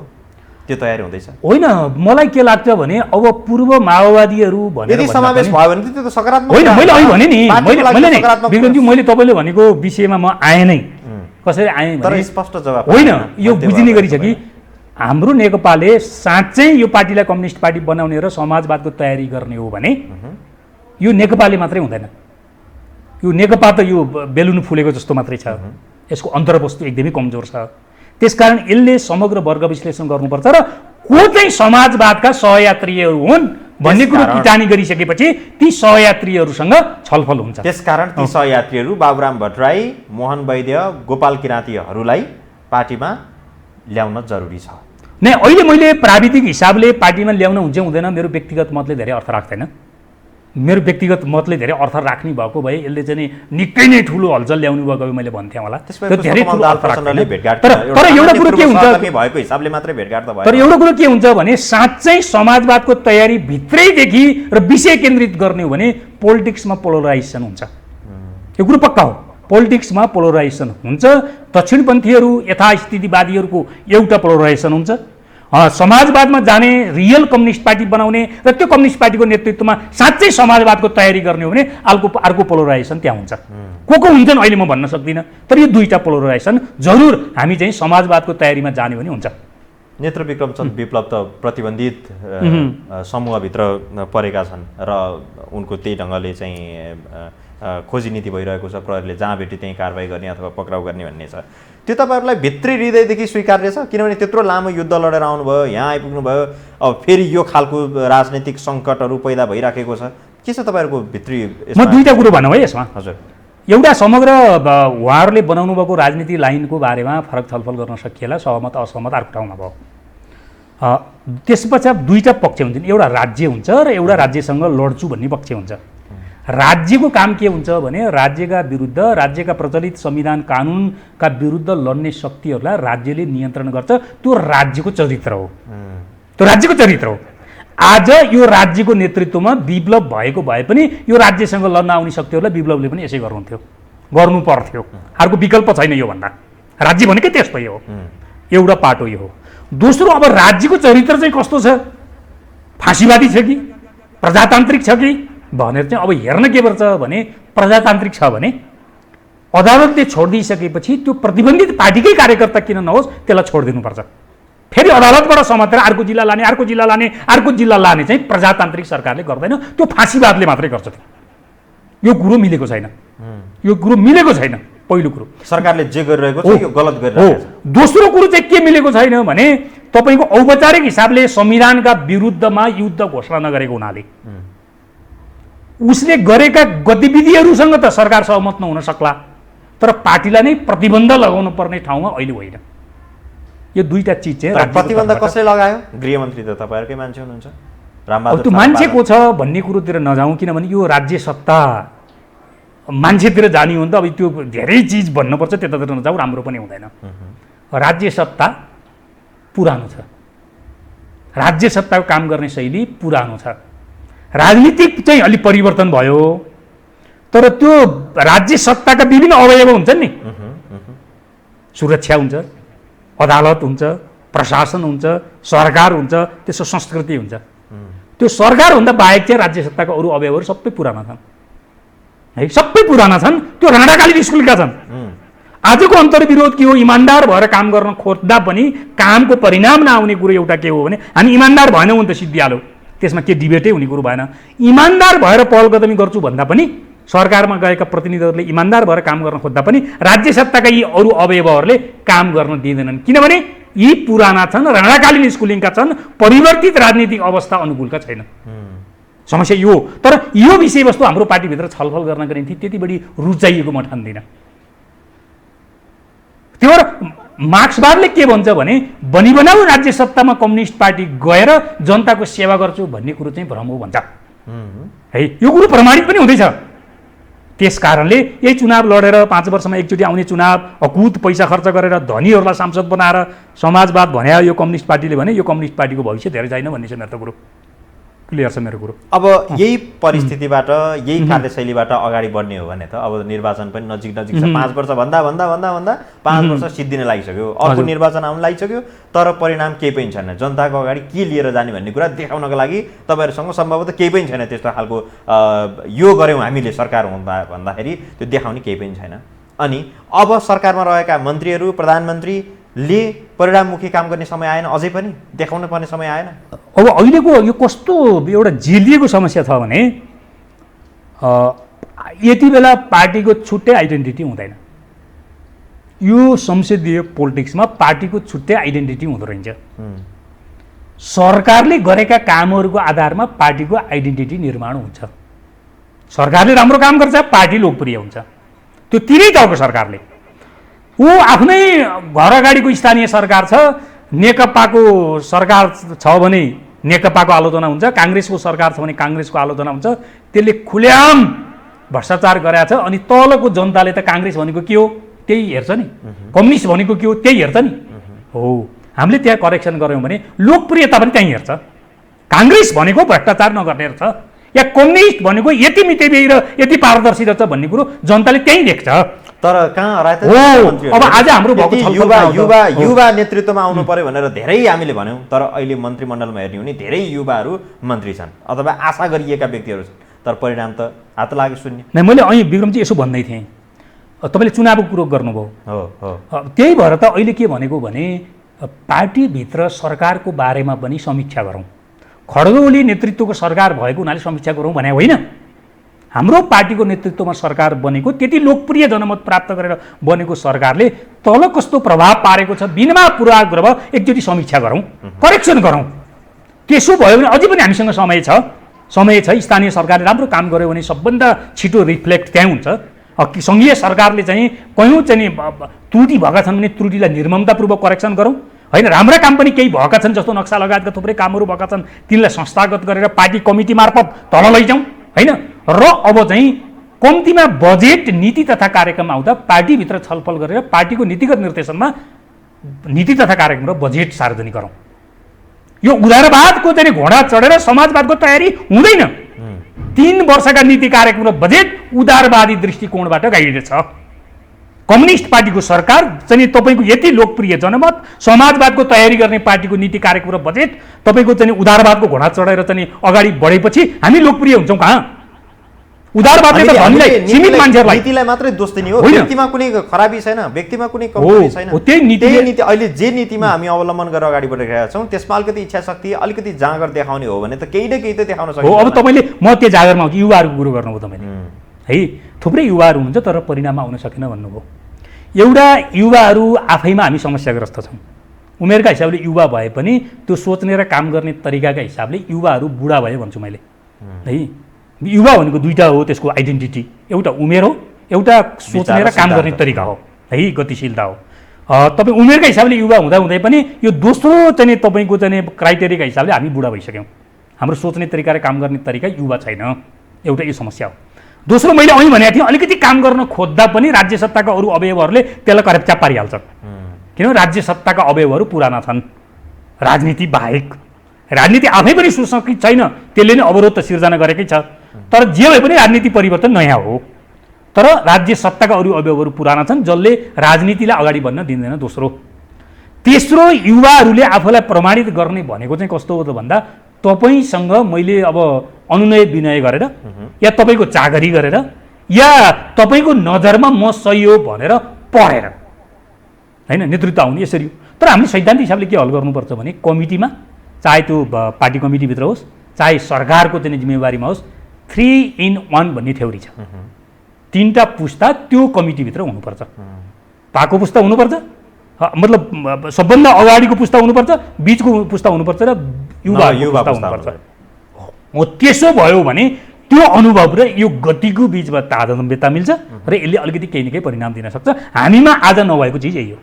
त्यो तयारी हुँदैछ? होइन, मलाई के लाग्छ भने अब पूर्व माओवादीहरू भनेर यदि समावेश भयो भने त्यो त सकारात्मक होइन। मैले अघि भने नि विक्रमजी मैले तपाईँले भनेको विषयमा म आएँ नै, कसरी आएँ तर स्पष्ट जवाब होइन। यो बुझिने गरी छ कि हाम्रो नेकपाले साँच्चै यो पार्टीलाई कम्युनिस्ट पार्टी बनाउने र समाजवादको तयारी गर्ने हो भने यो नेकपाले मात्रै हुँदैन। यो नेकपा त यो बेलुन फुलेको जस्तो मात्रै छ, यसको अन्तर्वस्तु एकदमै कमजोर छ। त्यसकारण यसले समग्र वर्ग विश्लेषण गर्नुपर्छ र को चाहिँ समाजवादका सहयात्रीहरू हुन् भन्ने कुरो किटानी गरिसकेपछि ती सहयात्रीहरूसँग छलफल हुन्छ। त्यसकारण ती सहयात्रीहरू बाबुराम भट्टराई, मोहन वैद्य, गोपाल किराँतीहरूलाई पार्टीमा ल्याउन जरुरी छ। नै अहिले मैले प्राविधिक हिसाबले पार्टीमा ल्याउन हुन्छ हुँदैन मेरो व्यक्तिगत मतले धेरै अर्थ राख्दैन। मेरो व्यक्तिगत मतले धेरै अर्थ राख्ने भएको भए यसले चाहिँ निकै नै ठुलो हलचल ल्याउनु भएको भए मैले भन्थेँ होला। धेरै ठुलो अर्थ राख्दैन। तर एउटा कुरो के हुन्छ भएको हिसाबले मात्रै भेटघाट त भयो। तर एउटा कुरो के हुन्छ भने साँच्चै समाजवादको तयारी भित्रैदेखि र विषय केन्द्रित गर्ने हो भने पोलिटिक्समा पोलराइजेसन हुन्छ। यो कुरो पक्का हो, पोलिटिक्समा पोलराइजेसन हुन्छ। दक्षिणपन्थीहरू यथास्थितिवादीहरूको एउटा पोलराइजेसन हुन्छ, समाजवादमा जाने रियल कम्युनिस्ट पार्टी बनाउने र त्यो कम्युनिस्ट पार्टीको नेतृत्वमा साँच्चै समाजवादको तयारी गर्ने हो भने अर्को पोलराइजेसन त्यहाँ हुन्छ। को हुन्छन् अहिले म भन्न सक्दिनँ, तर यो दुईवटा पोलराइजेसन जरुर हामी चाहिँ समाजवादको तयारीमा जाने भने हुन्छ। नेत्र विक्रमचन्द्र विप्लव त प्रतिबन्धित समूहभित्र परेका छन् र उनको त्यही ढङ्गले चाहिँ खोजी नीति भइरहेको छ, प्रहरीले जहाँ भेटे त्यहीँ कारवाही गर्ने अथवा पक्राउ गर्ने भन्ने छ। त्यो तपाईँहरूलाई भित्री हृदयदेखि स्वीकार्य छ? किनभने त्यत्रो लामो युद्ध लडेर आउनुभयो, यहाँ आइपुग्नु भयो, अब फेरि यो खालको राजनैतिक सङ्कटहरू पैदा भइराखेको छ, के छ तपाईँहरूको भित्री? म दुईवटा कुरो भनौँ है यसमा। हजुर, एउटा समग्र उहाँहरूले बनाउनु भएको राजनीति लाइनको बारेमा फरक छलफल गर्न सकिएला, सहमत असहमत अर्को ठाउँमा भयो। त्यस पछाडि दुईवटा पक्ष हुन्छन्, एउटा राज्य हुन्छ र एउटा राज्यसँग लड्छु भन्ने पक्ष हुन्छ। राज्यको काम के हुन्छ भने राज्यका विरुद्ध, राज्यका प्रचलित संविधान कानुनका विरुद्ध लड्ने शक्तिहरूलाई राज्यले नियन्त्रण गर्छ। त्यो राज्यको चरित्र हो, त्यो राज्यको चरित्र हो। आज यो राज्यको नेतृत्वमा विप्लव भएको भए पनि यो राज्यसँग लड्न आउने शक्तिहरूलाई विप्लवले पनि यसै गर्नु पर्थ्यो, अर्को विकल्प छैन। योभन्दा राज्य भनेकै त्यस्तै हो, एउटा पाटो यो हो। दोस्रो, अब राज्यको चरित्र चाहिँ कस्तो छ, फाँसीवादी छ कि प्रजातान्त्रिक छ कि भनेर चाहिँ अब हेर्न के पर्छ भने प्रजातान्त्रिक छ भने अदालतले छोडिदिइसकेपछि त्यो प्रतिबन्धित पार्टीकै कार्यकर्ता किन नहोस् त्यसलाई छोडिदिनुपर्छ। फेरि अदालतबाट समातेर अर्को जिल्ला लाने, अर्को जिल्ला लाने, अर्को जिल्ला लाने चाहिँ प्रजातान्त्रिक सरकारले गर्दैन, त्यो फाँसीवादले मात्रै गर्छ। यो कुरो मिलेको छैन, यो कुरो मिलेको छैन। पहिलो कुरो सरकारले जे गरिरहेको छ यो गलत गरिरहेको छ। दोस्रो कुरो चाहिँ के मिलेको छैन भने तपाईँको औपचारिक हिसाबले संविधानका विरुद्धमा युद्ध घोषणा नगरेको हुनाले उसले गरेका गतिविधिहरूसँग त सरकार सहमत नहुन सक्ला, तर पार्टीलाई नै प्रतिबन्ध लगाउनु पर्ने ठाउँमा अहिले होइन। यो दुईटा चिज चाहिँ प्रतिबन्ध कसले लगायो? गृहमन्त्री त तपाईँहरूकै मान्छे हुनुहुन्छ, रामबहादुर। त्यो मान्छे को छ भन्ने कुरोतिर नजाउँ, किनभने यो राज्य सत्ता मान्छेतिर जाने हो नि त। अब त्यो धेरै चिज भन्नुपर्छ, त्यतातिर नजाउँ, राम्रो पनि हुँदैन। राज्य सत्ता पुरानो छ, राज्य सत्ताको काम गर्ने शैली पुरानो छ। राजनीतिक चाहिँ अलि परिवर्तन भयो, तर त्यो राज्य सत्ताका विभिन्न अवयव हुन्छन् नि, सुरक्षा हुन्छ, अदालत हुन्छ, प्रशासन हुन्छ, सरकार हुन्छ, त्यसको संस्कृति हुन्छ। त्यो सरकारभन्दा बाहेक चाहिँ राज्य सत्ताको अरू अवयवहरू सबै पुराना छन् है, सबै पुराना छन्। त्यो राणाकालीन स्कुलका छन्। आजको अन्तर्विरोध के हो? इमान्दार भएर काम गर्न खोज्दा पनि कामको परिणाम नआउने कुरो एउटा के हो भने हामी इमान्दार भएनौँ भने त सिद्धिहाल्यो, त्यसमा के डिबेटै हुने कुरो भएन। इमान्दार भएर पहल कदमी गर्छु भन्दा पनि सरकारमा गएका प्रतिनिधिहरूले इमान्दार भएर काम गर्न खोज्दा पनि राज्य सत्ताका यी अरू अवयवहरूले काम गर्न दिँदैनन्, किनभने यी पुराना छन्, राणाकालीन स्कुलिङका छन्, परिवर्तित राजनीतिक अवस्था अनुकूलका छैन। समस्या यो। तर यो विषयवस्तु हाम्रो पार्टीभित्र छलफल गर्नका निम्ति त्यति बढी रुचाइएको म ठान्दिनँ। त्यो भएर मार्क्सवादले के भन्छ भने बनी बनाऊ राज्य सत्तामा कम्युनिस्ट पार्टी गएर जनताको सेवा गर्छु भन्ने कुरो चाहिँ भ्रम हो भन्छ है। यो कुरो प्रमाणित पनि हुँदैछ। त्यस कारणले यही चुनाव लडेर 5 वर्षमा एकचोटि आउने चुनाव, अकुत पैसा खर्च गरेर धनीहरूलाई सांसद बनाएर समाजवाद भने यो कम्युनिस्ट पार्टीले भने यो कम्युनिस्ट पार्टीको भविष्य धेरै छैन भन्ने छ मेरो त कुरो। क्लियर छ मेरो कुरो। अब यही परिस्थितिबाट यही कार्यशैलीबाट अगाडि बढ्ने हो भने त अब निर्वाचन पनि नजिक नजिक छ। 5 वर्ष भन्दा 5 वर्ष सिद्धिन लागिसक्यो, अर्को निर्वाचन आउन लागिसक्यो, तर परिणाम केही पनि छैन। जनताको अगाडि के लिएर जाने भन्ने कुरा देखाउनको लागि तपाईँहरूसँग सम्भवतः केही पनि छैन त्यस्तो खालको यो गऱ्यौँ हामीले सरकार हुँदा भन्दाखेरि त्यो देखाउने केही पनि छैन। अनि अब सरकारमा रहेका मन्त्रीहरू, प्रधानमन्त्रीले परिणाममुखी काम गर्ने समय आएन, अझै पनि देखाउन पर्ने समय आएन। अब अहिलेको यो कस्तो एउटा झेलिएको समस्या छ भने यति बेला पार्टीको छुट्टै आइडेन्टिटी हुँदैन। यो संसदीय पोलिटिक्समा पार्टीको छुट्टै आइडेन्टिटी हुँदो रहेछ। सरकारले गरेका कामहरूको आधारमा पार्टीको आइडेन्टिटी निर्माण हुन्छ। सरकारले राम्रो काम गर्छ, पार्टी लोकप्रिय हुन्छ। त्यो तिनै तहको सरकारले ऊ आफ्नै घर अगाडिको स्थानीय सरकार छ, नेकपाको सरकार छ भने नेकपाको आलोचना हुन्छ, काङ्ग्रेसको सरकार छ भने काङ्ग्रेसको आलोचना हुन्छ। त्यसले खुल्याम भ्रष्टाचार गरेछ। अनि तलको जनताले त काङ्ग्रेस भनेको के हो त्यही हेर्छ नि, कम्युनिस्ट भनेको के हो त्यही हेर्छ नि। हो, हामीले त्यहाँ करेक्सन गऱ्यौँ भने लोकप्रियता पनि त्यहीँ हेर्छ। काङ्ग्रेस भनेको भ्रष्टाचार नगर्ने रहेछ या कम्युनिस्ट भनेको यति मितेबी र यति पारदर्शी रहेछ भन्ने कुरो जनताले त्यहीँ देख्छ। तर कहाँ अब आज हाम्रो युवा नेतृत्वमा आउनु पर्यो भनेर धेरै हामीले भन्यौँ, तर अहिले मन्त्रीमण्डलमा हेर्ने हो भने धेरै युवाहरू मन्त्री छन् अथवा आशा गरिएका व्यक्तिहरू छन्, तर परिणाम त हात लाग्यो शून्य। नै मैले अहिले विक्रमजी यसो भन्दै थिएँ, तपाईँले चुनावको कुरो गर्नुभयो। त्यही भएर त अहिले के भनेको भने पार्टीभित्र सरकारको बारेमा पनि समीक्षा गरौँ। खड्ग ओली नेतृत्वको सरकार भएको हुनाले समीक्षा गरौँ भने होइन। हाम्रो पार्टीको नेतृत्वमा सरकार बनेको, त्यति लोकप्रिय जनमत प्राप्त गरेर बनेको सरकारले तल कस्तो प्रभाव पारेको छ बिनमा पूर्वाग्रह एकचोटि समीक्षा गरौँ, करेक्सन गरौँ। त्यसो भयो भने अझै पनि हामीसँग समय छ। स्थानीय सरकारले राम्रो काम गर्यो भने सबभन्दा छिटो रिफ्लेक्ट त्यहीँ हुन्छ। सङ्घीय सरकारले चाहिँ कयौँ चाहिँ त्रुटि भएका छन् भने त्रुटिलाई निर्ममतापूर्वक करेक्सन गरौँ होइन। राम्रा काम पनि केही भएका छन्, जस्तो नक्सा लगायतका थुप्रै कामहरू भएका छन्, तिनलाई संस्थागत गरेर पार्टी कमिटी मार्फत तल लैजाउँ होइन। र अब चाहिँ कम्तीमा बजेट नीति तथा कार्यक्रम आउँदा पार्टीभित्र छलफल गरेर पार्टीको नीतिगत निर्देशनमा नीति तथा कार्यक्रम र बजेट सार्वजनिक गरौँ। यो उदारवादको चाहिँ घोडा चढेर समाजवादको तयारी हुँदैन। 3 वर्षका नीति कार्यक्रम र बजेट उदारवादी दृष्टिकोणबाट गाइडेड छ। कम्युनिस्ट पार्टीको सरकार चाहिँ तपाईँको यति लोकप्रिय जनमत, समाजवादको तयारी गर्ने पार्टीको नीति कार्यक्रम र बजेट तपाईँको चाहिँ उदारवादको घोडा चढेर चाहिँ अगाडि बढेपछि हामी लोकप्रिय हुन्छौँ कहाँ? उदारवादले त धनीलाई सीमित मान्छेहरूलाई नीतिलाई मात्रै दोष दिने हो। व्यक्तिमा कुनै खराबी छैन, व्यक्तिमा कुनै कमजोरी छैन। त्यही नीति अहिले जे नीतिमा हामी अवलम्बन गरेर अगाडि बढिरहेका छौँ त्यसमा अलिकति इच्छा शक्ति, अलिकति जाँगर देखाउने हो भने त केही न केही त देखाउन सकिन्छ। हो, अब तपाईँले म त्यो जाँगरमा आउँछु, युवाहरूको कुरो गर्नुभयो तपाईँले है। थुप्रै युवाहरू हुन्छ तर परिणाम आउन सकेन भन्नुभयो। एउटा युवाहरू आफैमा हामी समस्याग्रस्त छौँ। उमेरका हिसाबले युवा भए पनि त्यो सोच्ने र काम गर्ने तरिकाका हिसाबले युवाहरू बुढा भयो भन्छु मैले है। युवा भनेको दुईटा हो, त्यसको आइडेन्टिटी एउटा उमेर हो, एउटा सोच्ने र काम गर्ने तरिका हो है, गतिशीलता हो। तपाईँ उमेरका हिसाबले युवा हुँदा हुँदै पनि यो दोस्रो चाहिँ तपाईँको चाहिँ क्राइटेरियाका हिसाबले हामी बुढा भइसक्यौँ। हाम्रो सोच्ने तरिका र काम गर्ने तरिका युवा छैन, एउटा यो समस्या हो। दोस्रो, मैले अहिले भनेको थिएँ अलिकति काम गर्न खोज्दा पनि राज्य सत्ताका अरू अवयवहरूले त्यसलाई करेप्चा पारिहाल्छ। किनभने राज्य सत्ताका अवयवहरू पुराना छन्, राजनीति बाहेक। राजनीति आफै पनि सुसंस्कृत छैन, त्यसले नै अवरोध त सिर्जना गरेकै छ। तर जे भए पनि राजनीति परिवर्तन नयाँ हो, तर राज्य सत्ताका अरू अवयवहरू पुराना छन् जसले राजनीतिलाई अगाडि बढ्न दिँदैन। दोस्रो, तेस्रो, युवाहरूले आफूलाई प्रमाणित गर्ने भनेको चाहिँ कस्तो हो त भन्दा तपाईँसँग मैले अब अनुनय विनय गरेर या तपाईँको चाकरी गरेर या तपाईँको नजरमा म सही हो भनेर पढेर होइन नेतृत्व आउने यसरी। तर हामीले सैद्धान्तिक हिसाबले के हल गर्नुपर्छ भने कमिटीमा, चाहे त्यो पार्टी कमिटीभित्र होस् चाहे सरकारको चाहिँ जिम्मेवारीमा होस्, 3-in-1 भन्ने थ्योरी छ। 3टा पुस्ता त्यो कमिटीभित्र हुनुपर्छ। पाको पुस्ता हुनुपर्छ, मतलब सबभन्दा अगाडिको पुस्ता हुनुपर्छ, बिचको पुस्ता हुनुपर्छ र युवा पुस्ता हुनुपर्छ। हो, त्यसो भयो भने त्यो अनुभव र यो गतिको बिचमा तारतम्यता मिल्छ र यसले अलिकति केही न केही परिणाम दिन सक्छ। हामीमा आज नभएको चिज यही हो।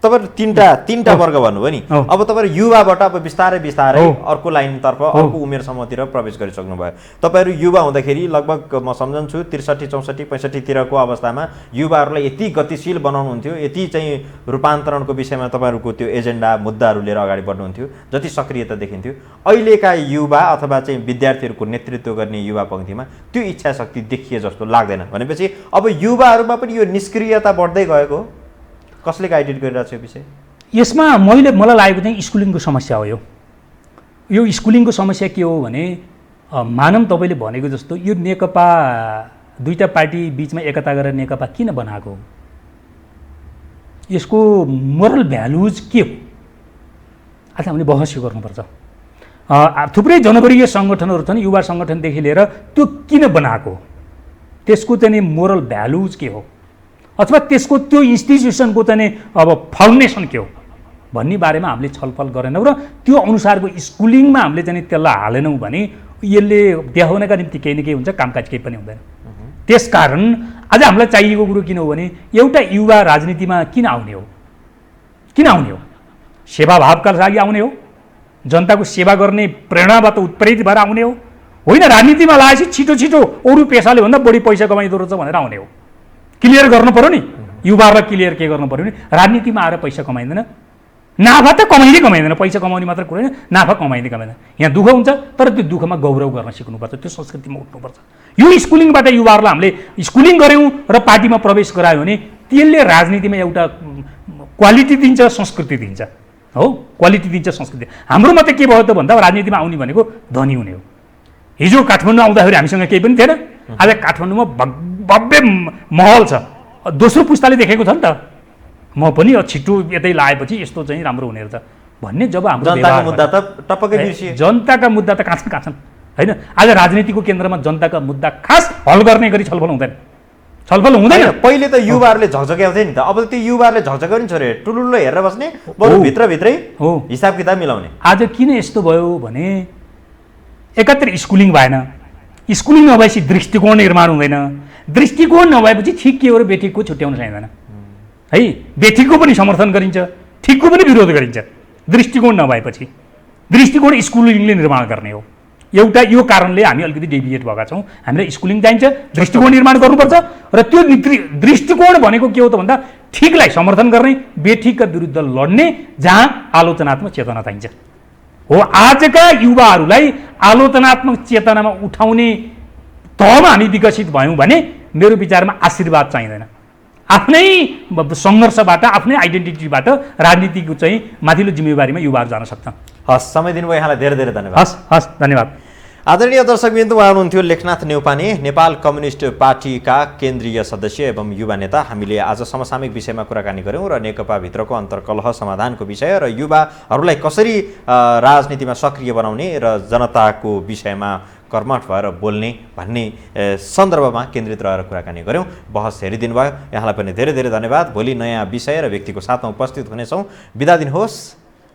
तपाईँहरू तीनटा वर्ग भन्नुभयो नि, अब तपाईँहरू युवाबाट अब बिस्तारै अर्को लाइनतर्फ अर्को उमेर समूहतिर प्रवेश गरिसक्नु भयो। तपाईँहरू युवा हुँदाखेरि लगभग म सम्झन्छु 63, 64, 65तिरको अवस्थामा युवाहरूलाई यति गतिशील बनाउनुहुन्थ्यो, यति चाहिँ रूपान्तरणको विषयमा तपाईँहरूको त्यो एजेन्डा मुद्दाहरू लिएर अगाडि बढ्नुहुन्थ्यो, जति सक्रियता देखिन्थ्यो। अहिलेका युवा अथवा चाहिँ विद्यार्थीहरूको नेतृत्व गर्ने युवा पङ्क्तिमा त्यो इच्छा शक्ति देखिए जस्तो लाग्दैन। भनेपछि अब युवाहरूमा पनि यो निष्क्रियता बढ्दै गएको हो। कसले गाइडेड गरिरहेको छ यो विषय? यसमा मलाई लागेको चाहिँ स्कुलिङको समस्या हो। यो स्कुलिङको समस्या के हो भने मानव तपाईँले भनेको जस्तो यो नेकपा दुईटा पार्टी बिचमा एकता गरेर नेकपा किन बनाएको हो? यसको मोरल भ्यालुज के हो? आज हामीले बहस गर्नुपर्छ। थुप्रै जनवर्गीय सङ्गठनहरू छन्, युवा सङ्गठनदेखि लिएर त्यो किन बनाएको, त्यसको चाहिँ मोरल भ्यालुज के हो, अथवा त्यसको त्यो इन्स्टिट्युसनको चाहिँ अब फाउन्डेसन के हो भन्ने बारेमा हामीले छलफल गरेनौँ र त्यो अनुसारको स्कुलिङमा हामीले चाहिँ त्यसलाई हालेनौँ भने यसले देखाउनका निम्ति केही न केही हुन्छ, कामकाज केही पनि हुँदैन। त्यसकारण आज हामीलाई चाहिएको कुरो किन हो भने एउटा युवा राजनीतिमा किन आउने हो? सेवाभावका लागि आउने हो, जनताको सेवा गर्ने प्रेरणाबाट उत्प्रेरित भएर आउने हो, होइन राजनीतिमा लागेपछि छिटो छिटो अरू पेसाले भन्दा बढी पैसा कमाइदो रहेछ भनेर आउने हो। क्लियर गर्नु पर्यो नि, युवाहरूलाई क्लियर के गर्नु पर्यो नि, राजनीतिमा आएर पैसा कमाइँदैन, नाफा त कमाइँदैन, पैसा कमाउने मात्र कुरो होइन, नाफा कमाइँदैन। यहाँ दुःख हुन्छ तर त्यो दुःखमा गौरव गर्न सिक्नुपर्छ, त्यो संस्कृतिमा उठ्नुपर्छ। यो स्कुलिङबाट युवाहरूलाई हामीले स्कुलिङ गऱ्यौँ र पार्टीमा प्रवेश गरायो भने त्यसले राजनीतिमा एउटा क्वालिटी दिन्छ, संस्कृति दिन्छ। हो, क्वालिटी दिन्छ, संस्कृति। हाम्रोमा त के भयो त भन्दा राजनीतिमा आउने भनेको धनी हुने हो। हिजो काठमाडौँ आउँदाखेरि हामीसँग केही पनि थिएन, आज काठमाडौँमा भव्य महल छ। दोस्रो पुस्ताले देखेको छ नि त, म पनि छिटो यतै लाएपछि यस्तो चाहिँ राम्रो हुने रहेछ भन्ने। जब हाम्रो जनताका मुद्दा त टपक्कै बिर्सिए। जनताका मुद्दा त कहाँ छन् होइन? आज राजनीतिको केन्द्रमा जनताका मुद्दा खास हल गर्ने गरी छलफल हुँदैन। पहिले त युवाहरूले झकझक्याउँथे नि त, अब त्यो युवाहरूले झकझक्याउनु छोरे टुलुल्लो हेरेर बस्ने, बरु भित्रभित्रै हिसाब किताब मिलाउने। आज किन यस्तो भयो भने एकातिर स्कुलिङ भएन, स्कुलिङ नभएपछि दृष्टिकोण निर्माण हुँदैन, दृष्टिकोण नभएपछि ठिक के हो र बेठिकको छुट्याउन सकिँदैन है। बेठिकको पनि समर्थन गरिन्छ, ठिकको पनि विरोध गरिन्छ। दृष्टिकोण नभएपछि दृष्टिकोण स्कुलिङले निर्माण गर्ने हो। एउटा यो कारणले हामी अलिकति डेभिएट भएका छौँ। हामीलाई स्कुलिङ चाहिन्छ, दृष्टिकोण निर्माण गर्नुपर्छ र त्यो दृष्टिकोण भनेको के हो त भन्दा ठिकलाई समर्थन गर्ने, बेठिकका विरुद्ध लड्ने, जहाँ आलोचनात्मक चेतना चाहिन्छ। हो, आजका युवाहरूलाई आलोचनात्मक चेतनामा उठाउने तहमा हामी विकसित भयौँ भने मेरो विचारमा आशीर्वाद चाहिँदैन। आफ्नै सङ्घर्षबाट, आफ्नै आइडेन्टिटीबाट राजनीतिको चाहिँ माथिल्लो जिम्मेवारीमा युवाहरू जान सक्छन्। हस्, समय दिनुभयो यहाँलाई धेरै धेरै धन्यवाद। हस्, धन्यवाद। आदरणीय दर्शकबिन्दु, उहाँ हुनुहुन्थ्यो लेखनाथ नेउपाने, नेपाल कम्युनिस्ट पार्टीका केन्द्रीय सदस्य एवं युवा नेता। हामीले आज समसामयिक विषयमा कुराकानी गऱ्यौँ र नेकपाभित्रको अन्तर्कलह समाधानको विषय र युवाहरूलाई कसरी राजनीतिमा सक्रिय बनाउने र जनताको विषयमा कर्मठ भएर बोल्ने भन्ने सन्दर्भमा केन्द्रित रहेर कुराकानी गऱ्यौँ। बहस हेरिदिनु भयो, यहाँलाई पनि धेरै धेरै धन्यवाद। भोलि नयाँ विषय र व्यक्तिको साथमा उपस्थित हुनेछौँ। बिदा दिनुहोस्,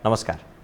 नमस्कार।